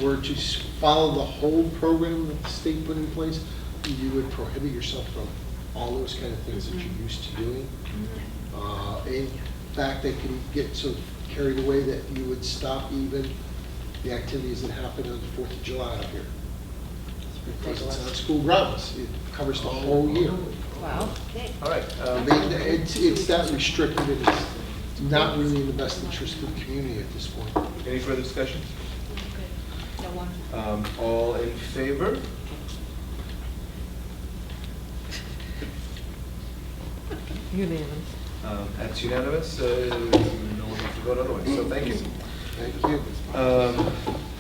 were to follow the whole program that the state put in place, you would prohibit yourself from all those kind of things that you're used to doing. In fact, they could get so carried away that you would stop even the activities that happen on the 4th of July out here. Because it's on school grounds. It covers the whole year. Wow. Okay. All right. I mean, it's that restricted, and it's not really in the best interest of the community at this point. Any further discussion? No one. All in favor? Unanimous. That's unanimous. No one has to vote otherwise, so thank you. Thank you.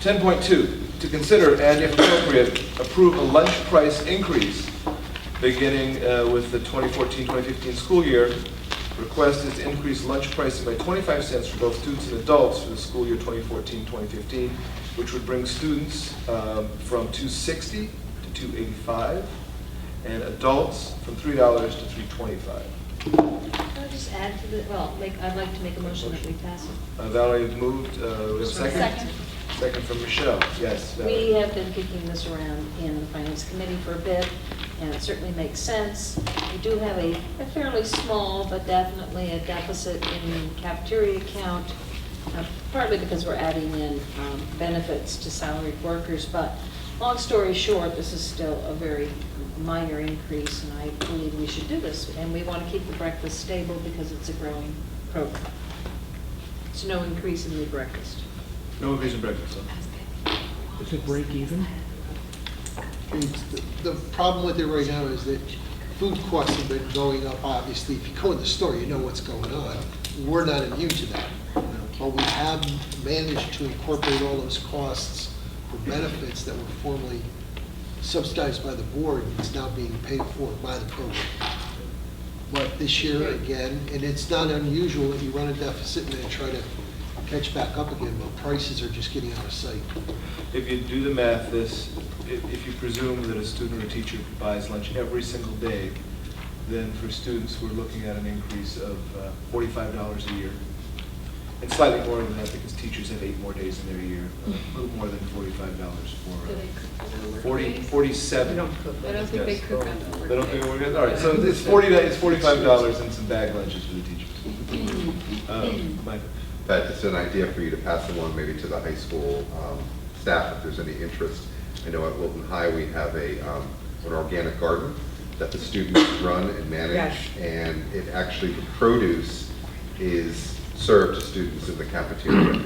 10.2, to consider and if appropriate, approve a lunch price increase beginning with the 2014-2015 school year. Request is to increase lunch pricing by 25 cents for both students and adults for the school year 2014-2015, which would bring students from $2.60 to $2.85, and adults from $3 to $3.25. Can I just add to the, well, I'd like to make a motion that we pass it. Valerie has moved. We have a second? Second. Second from Michelle. Yes, Valerie. We have been kicking this around in the Finance Committee for a bit, and it certainly makes sense. We do have a fairly small, but definitely a deficit in cafeteria account, partly because we're adding in benefits to salaried workers, but long story short, this is still a very minor increase, and I believe we should do this. And we want to keep the breakfast stable because it's a growing program. So no increase in the breakfast. No increase in breakfast, huh? Does it break even? The problem with it right now is that food costs have been going up, obviously. If you go in the store, you know what's going on. We're not immune to that. But we have managed to incorporate all those costs for benefits that were formerly subsidized by the board. It's now being paid for by the program. But this year, again, and it's not unusual that you run a deficit and then try to catch back up again, but prices are just getting out of sight. If you do the math, if you presume that a student or teacher buys lunch every single day, then for students, we're looking at an increase of $45 a year. And slightly more than that because teachers have 8 more days in their year. A little more than $45 for 47. They don't cook. I don't think they cook on the They don't think we're good? All right, so it's $45 and some bag lunches for the teachers. Mike? That's an idea for you to pass along maybe to the high school staff if there's any interest. I know at Wilton High we have an organic garden that the students run and manage, Yes. and it actually, the produce is served to students in the cafeteria.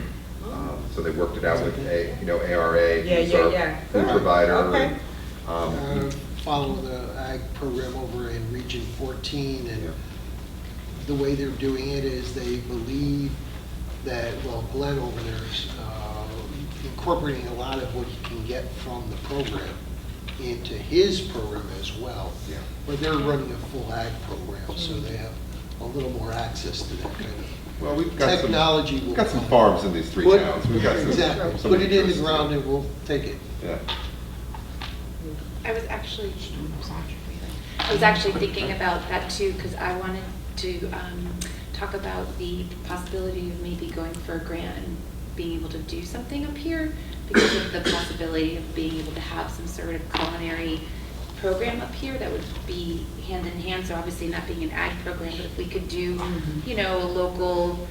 So they worked it out with ARA, who's our food provider. Okay. follow the ag program over in Region 14, and the way they're doing it is they believe that, well, Glenn over there is incorporating a lot of what he can get from the program into his program as well. Yeah. But they're running a full ag program, so they have a little more access to that kind of Well, we've got technology. We've got some farms in these 3 towns. We've got some. Exactly. some Put it in the interest. ground and we'll take it. Yeah. I was actually thinking about that too, because I wanted to talk about the possibility of maybe going for a grant and being able to do something up here because of the possibility of being able to have some sort of culinary program up here that would be hand in hand. So obviously not being an ag program, but if we could do, you know, a local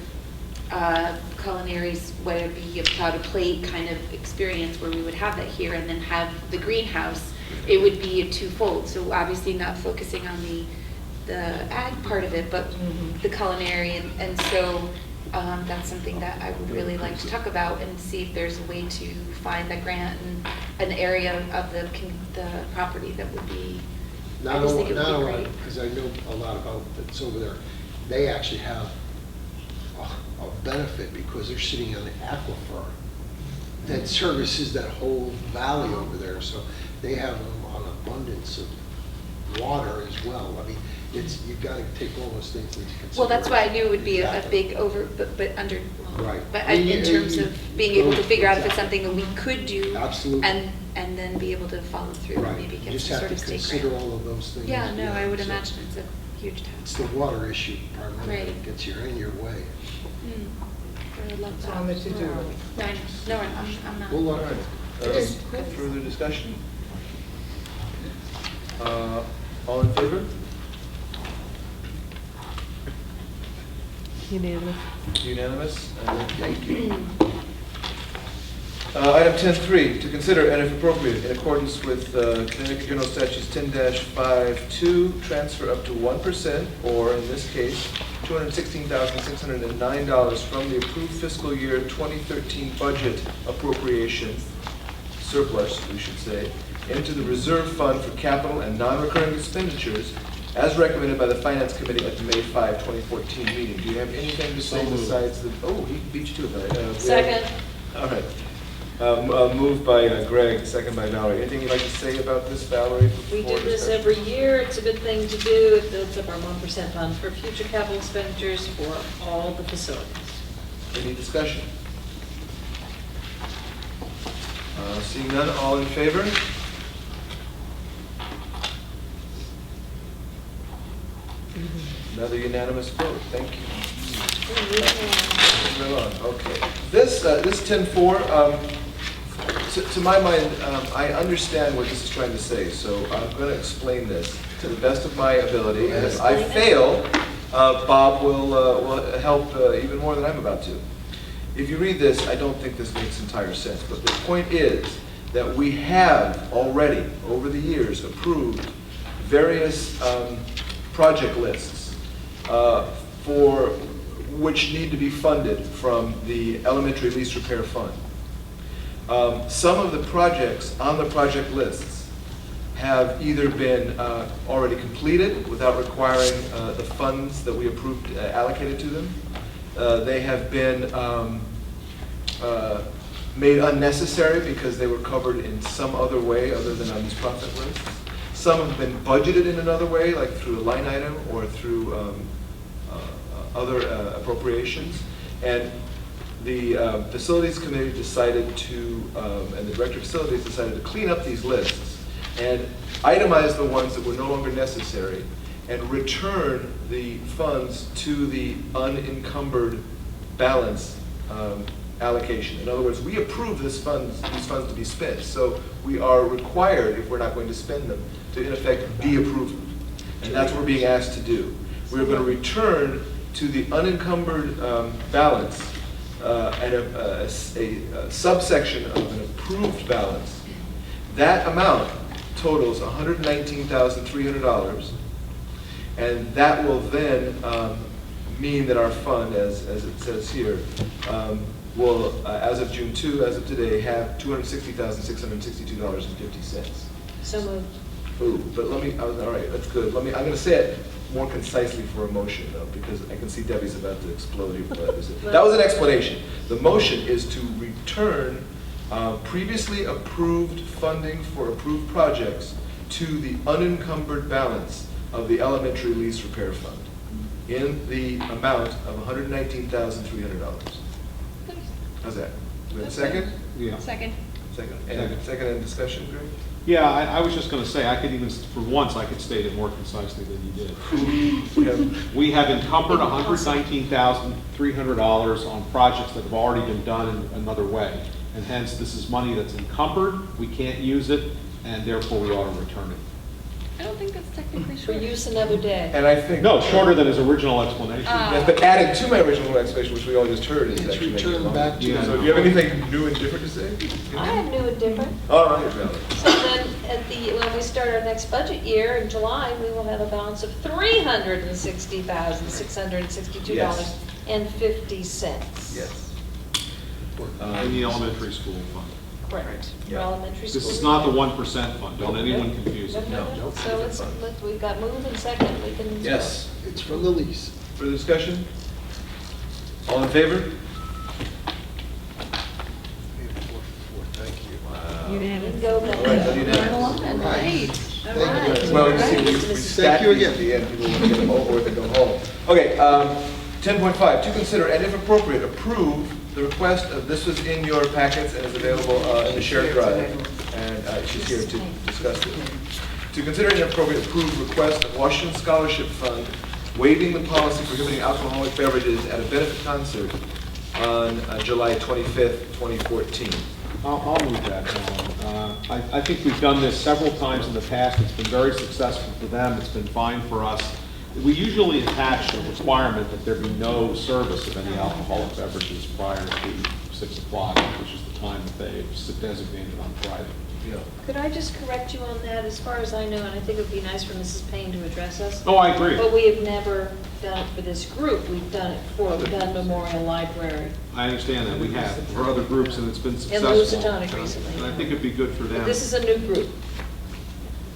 culinary, whether it be a pot of plate kind of experience where we would have that here and then have the greenhouse, it would be a twofold. So obviously not focusing on the ag part of it, but the culinary, and so that's something that I would really like to talk about and see if there's a way to find a grant and an area of the property that would be, I just think it would be great. Because I know a lot about that's over there. They actually have a benefit because they're sitting on an aquifer that services that whole valley over there. So they have an abundance of water as well. I mean, you've got to take all those things into consideration. Well, that's why I knew it would be a big but under, right. But in terms of being able to figure out if it's something that we could do. Absolutely. And then be able to follow through and maybe get some sort of state grant. You just have to consider all of those things. Yeah, no, I would imagine it's a huge task. It's the water issue primarily Right. that gets in your way. I would love that. Tom, it's you too. No, I'm not. We'll look. All right. Just- Further discussion? All in favor? Unanimous. Unanimous? Thank you. Item 10.3, to consider and if appropriate, in accordance with Connecticut General Statutes 10-52, transfer up to 1%, or in this case, $216,609 from the approved fiscal year 2013 budget appropriation, surplus, we should say, into the reserve fund for capital and non-recurring expenditures as recommended by the Finance Committee at the May 5, 2014 meeting. Do you have anything to say besides the, oh, he beat you to it. Second. All right. Moved by Greg, second by Valerie. Anything you'd like to say about this, Valerie? We do this every year. It's a good thing to do. It builds up our 1% fund for future capital expenditures for all the facilities. Any discussion? Seeing none, all in favor? Another unanimous vote. Thank you. Moving right on. Okay. This 10-4, to my mind, I understand what this is trying to say, so I'm going to explain this to the best of my ability. And if I fail, Bob will help even more than I'm about to. If you read this, I don't think this makes entire sense, but the point is that we have already, over the years, approved various project lists for which need to be funded from the elementary lease repair fund. Some of the projects on the project lists have either been already completed without requiring the funds that we approved allocated to them. They have been made unnecessary because they were covered in some other way other than on these profit lists. Some have been budgeted in another way, like through a line item or through other appropriations. And the Facilities Committee decided to, and the Director of Facilities decided to clean up these lists and itemize the ones that were no longer necessary and return the funds to the unencumbered balance allocation. In other words, we approve these funds to be spent, so we are required, if we're not going to spend them, to in effect de-approve them. And that's what we're being asked to do. We're going to return to the unencumbered balance and a subsection of an approved balance. That amount totals $119,300, and that will then mean that our fund, as it says here, will, as of June 2, as of today, have $260,662.50. So moved. Ooh, but let me, all right, that's good. I'm gonna say it more concisely for a motion though, because I can see Debbie's about to explode here. That was an explanation. The motion is to return previously approved funding for approved projects to the unencumbered balance of the elementary lease repair fund in the amount of $119,300. How's that? Do we have a second? Yeah. Second. Second. And discussion, Greg? Yeah, I was just going to say, I could even, for once, I could state it more concisely than you did. We have encumbered $119,300 on projects that have already been done in another way. And hence, this is money that's encumbered, we can't use it, and therefore we ought to return it. I don't think that's technically For short. use another day. And I think. No, shorter than his original explanation. Yes, but added to my original explanation, which we all just heard, is It's actually making it returned longer. back to- So do you have anything new and different to say? I have new and different. All right, Valerie. So then, when we start our next budget year in July, we will have a balance of $360,662.50. Yes. In the elementary school fund. Correct. For Yeah. elementary school. This is not the 1% fund, don't anyone confuse it. No. So we've got move and second, we can. Yes. It's for the lease. Further discussion? All in favor? Thank you. You can go back. All right, so unanimous. Right. Thank you. Well, you see, we Thank stack you these again. at the end, people want to get them over with and go home. Okay, 10.5, to consider and if appropriate, approve the request of, this was in your packets and is available in the shared drive, and she's here to discuss it. To consider and if appropriate, approve request of Washington Scholarship Fund waiving the policy prohibiting alcoholic beverages at a benefit concert on July 25th, 2014. I'll move that, Alan. I think we've done this several times in the past. It's been very successful for them. It's been fine for us. We usually attach a requirement that there be no service of any alcoholic beverages prior to 6 o'clock, which is the time that they've designated on Friday. Yeah. Could I just correct you on that? As far as I know, and I think it would be nice for Mrs. Payne to address us. Oh, I agree. But we have never done it for this group. We've done it for the Gun Memorial Library. I understand that. We have for other groups, and it's been And successful. Lusitanic recently. And I think it'd be good for them. But this is a new group.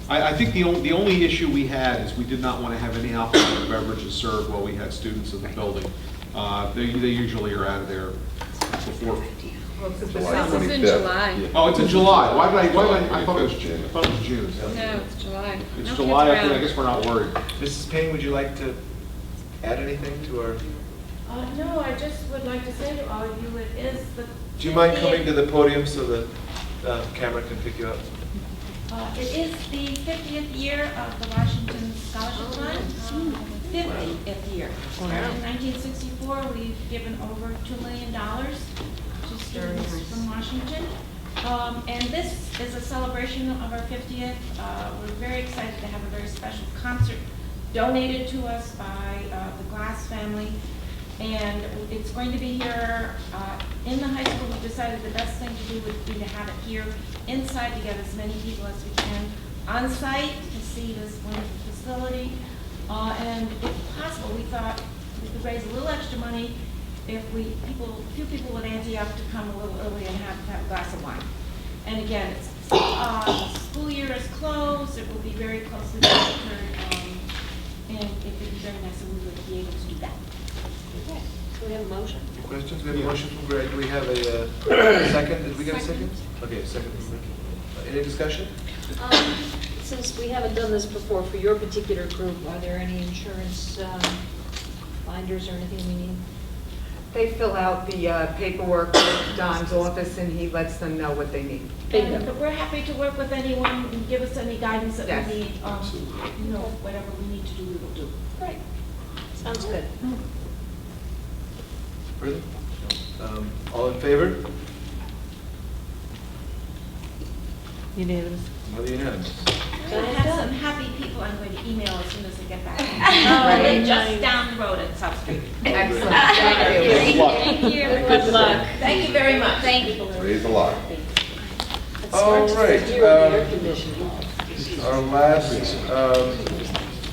I think the only issue we had is we did not want to have any alcoholic beverages served while we had students in the building. They usually are out of there before. This is in July. Oh, it's in July. Why did I thought it was June. I thought it was June. No, it's July. It's No July. kids I around. guess we're not worried. Mrs. Payne, would you like to add anything to our, No, I just would like to say to all of you, it is the. do you mind coming to the podium so the camera can pick you up? It is the 50th year of the Washington Scholarship Fund, 50th year. In 1964, we've given over $2 million to students from Washington. And this is a celebration of our 50th. We're very excited to have a very special concert donated to us by the Glass family. And it's going to be here in the high school. We decided the best thing to do would be to have it here inside to get as many people as we can on site to see this wonderful facility. And if possible, we thought we could raise a little extra money if a few people would ante up to come a little early and have a glass of wine. And again, the school year is closed. It will be very closely monitored. And it would be very nice if we would be able to do that. Okay, so we have a motion. Questions? We have a motion from Greg. Do we have a second? Did we get a second? Okay, second from Rick. Any discussion? Since we haven't done this before for your particular group, are there any insurance binders or anything we need? They fill out the paperwork with Don's office, and he lets them know what they need. And we're happy to work with anyone and give us any guidance that Yes. we need. You know, whatever we need to do, we will do. Great. Sounds good. Further? All in favor? Unanimous. Another unanimous. I have some happy people I'm going to email as soon as I get back. Right. Just down the road at South Street. Excellent. Thank you. Thank you. Good luck. Thank you very much. Thank you. Raise a lot. All right. Our last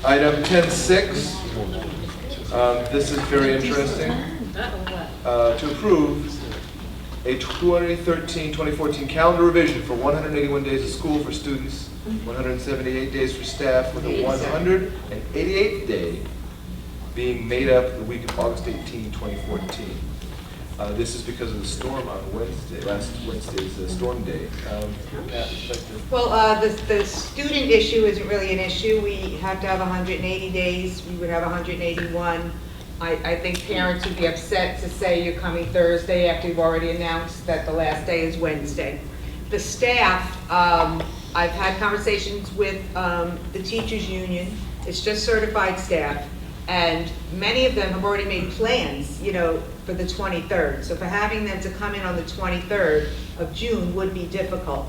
item, 10.6. This is very interesting. To approve a 2013-2014 calendar revision for 181 days of school for students 178 days for staff, with a 188th day being made up the week of August 18, 2014. This is because of the storm on Wednesday, last Wednesday's storm day. Pat, would you like to- Well, the student issue isn't really an issue. We have to have 180 days. We would have 181. I think parents would be upset to say you're coming Thursday after you've already announced that the last day is Wednesday. The staff, I've had conversations with the teachers union. It's just certified staff. And many of them have already made plans, you know, for the 23rd. So for having them to come in on the 23rd of June would be difficult.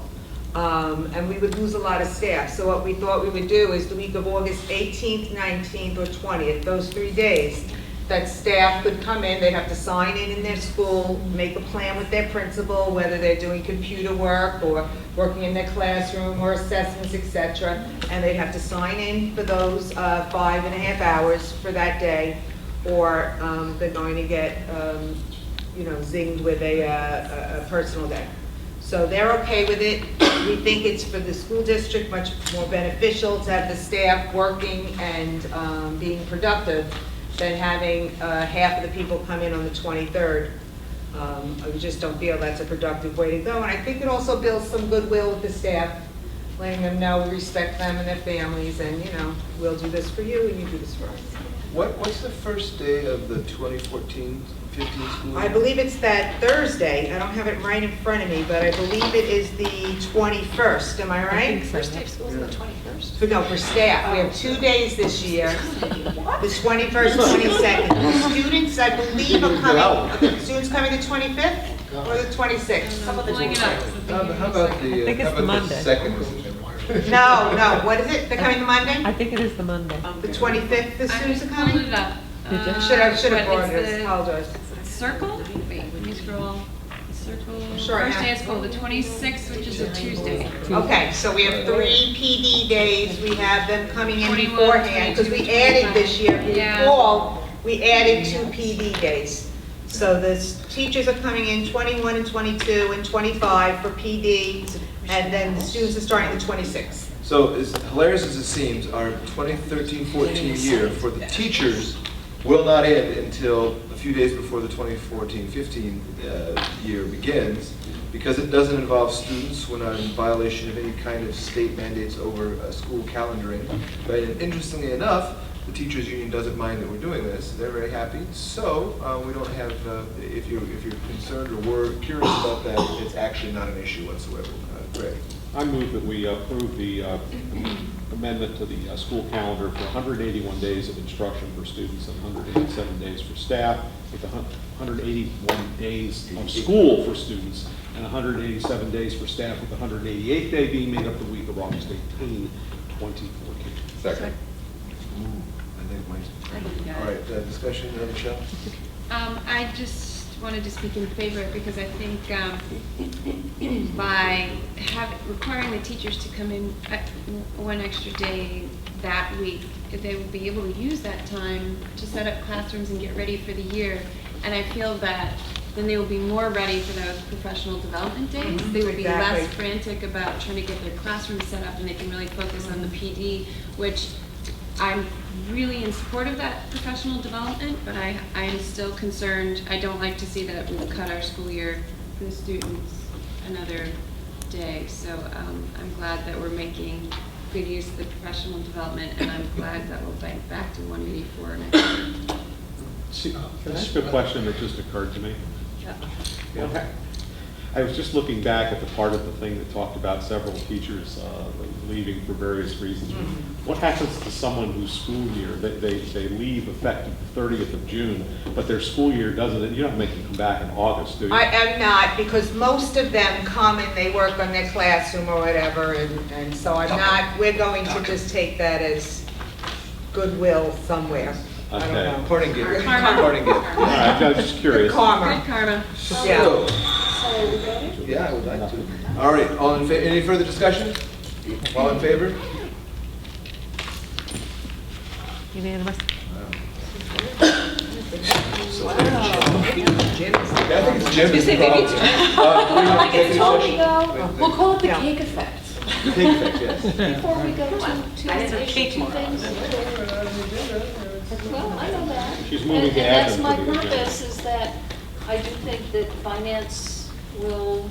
And we would lose a lot of staff. So what we thought we would do is the week of August 18th, 19th, or 20th, those 3 days, that staff could come in, they'd have to sign in their school, make a plan with their principal, whether they're doing computer work or working in their classroom or assessments, etc. And they'd have to sign in for those 5.5 hours for that day, or they're going to get, you know, zinged with a personal day. So they're okay with it. We think it's for the school district much more beneficial to have the staff working and being productive than having half of the people come in on the 23rd. We just don't feel that's a productive way to go. And I think it also builds some goodwill with the staff, letting them know we respect them and their families, and, you know, we'll do this for you and you do this for us. What's the first day of the 2014-15 school year? I believe it's that Thursday. I don't have it right in front of me, but I believe it is the 21st. Am I right? First day of school is the 21st. No, for staff. We have 2 days this year. The 21st, 22nd. The students, I believe, are coming, the students coming the 25th or the 26th? How about the second? No, what is it? They're coming the Monday? I think it is the Monday. The 25th, the students are coming? Pulled it up. Should have brought But it's it, the apologize. Circle? Wait, let me scroll. Circle. Sure, I First have. day of school, the 26th, which is a Tuesday. Okay, so we have 3 PD days, we have them coming in 21, beforehand, because we 22, added this year, if you Yeah. recall, we added 2 PD days. So the teachers are coming in 21 and 22 and 25 for PD, and then the students are starting the 26th. So as hilarious as it seems, our 2013-14 year for the teachers will not end until a few days before the 2014-15 year begins, because it doesn't involve students. We're not in violation of any kind of state mandates over school calendaring. But interestingly enough, the teachers union doesn't mind that we're doing this. They're very happy. So we don't have, if you're concerned or were curious about that, it's actually not an issue whatsoever. Greg. I move that we approve the amendment to the school calendar for 181 days of instruction for students and 187 days for staff, with 181 days of school for students and 187 days for staff, with the 188th day being made up the week of August 18, 2014. Second. All right, discussion, Michelle? I just wanted to speak in favor because I think by requiring the teachers to come in one extra day that week, they will be able to use that time to set up classrooms and get ready for the year. And I feel that then they will be more ready for those professional development days. They will be Exactly. less frantic about trying to get their classrooms set up, and they can really focus on the PD, which I'm really in support of that professional development, but I am still concerned. I don't like to see that we've cut our school year for the students another day. So I'm glad that we're making good use of the professional development, and I'm glad that we'll bank back to 184 next year. See, that's a good question that just occurred to me. Yeah. I was just looking back at the part of the thing that talked about several teachers leaving for various reasons. What happens to someone whose school year, they leave effective the 30th of June, but their school year doesn't, you don't make them come back in August, do you? I am not, because most of them come and they work on their classroom or whatever, and so I'm not, we're going to just take that as goodwill somewhere. I don't Okay. know. Parting gift. Karma. Parting gift. All right, I was just curious. Karma. Good karma. Yeah. Yeah, I would like to. All right, any further discussion? All in favor? Unanimous. Yeah, I think it's Jim's problem. We'll call it the cake effect. Pig fix, yes. Before we go to I didn't have cake two tomorrow. things. Well, I know that. She's moving And to add that's them my to the agenda. purpose, is that I do think that finance will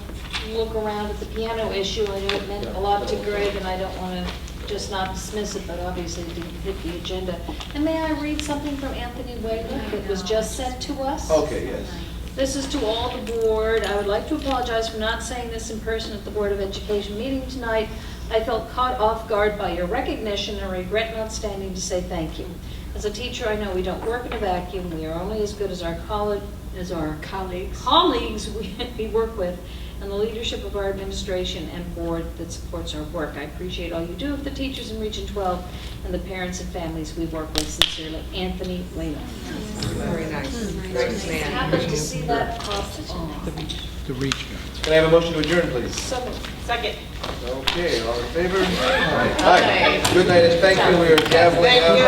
look around at the piano issue. I know it meant a lot to Greg, and I don't want to just not dismiss it, but obviously it didn't hit the agenda. And may I read something from Anthony Wayland that was just sent to us? Okay, yes. This is to all the board. I would like to apologize for not saying this in person at the Board of Education meeting tonight. I felt caught off guard by your recognition and regret not standing to say thank you. As a teacher, I know we don't work in a vacuum. We are only as good as our colleagues we work with, and the leadership of our administration and board that supports our work. I appreciate all you do with the teachers in Region 12 and the parents and families we work with. Sincerely, Anthony Weymouth. Very nice. Nice man. Happened to see that pop on. The reach guy. Can I have a motion to adjourn, please? So moved. Second. Okay, all in favor? Aye. Good night, and thank you. We are gaveling Thank out. you.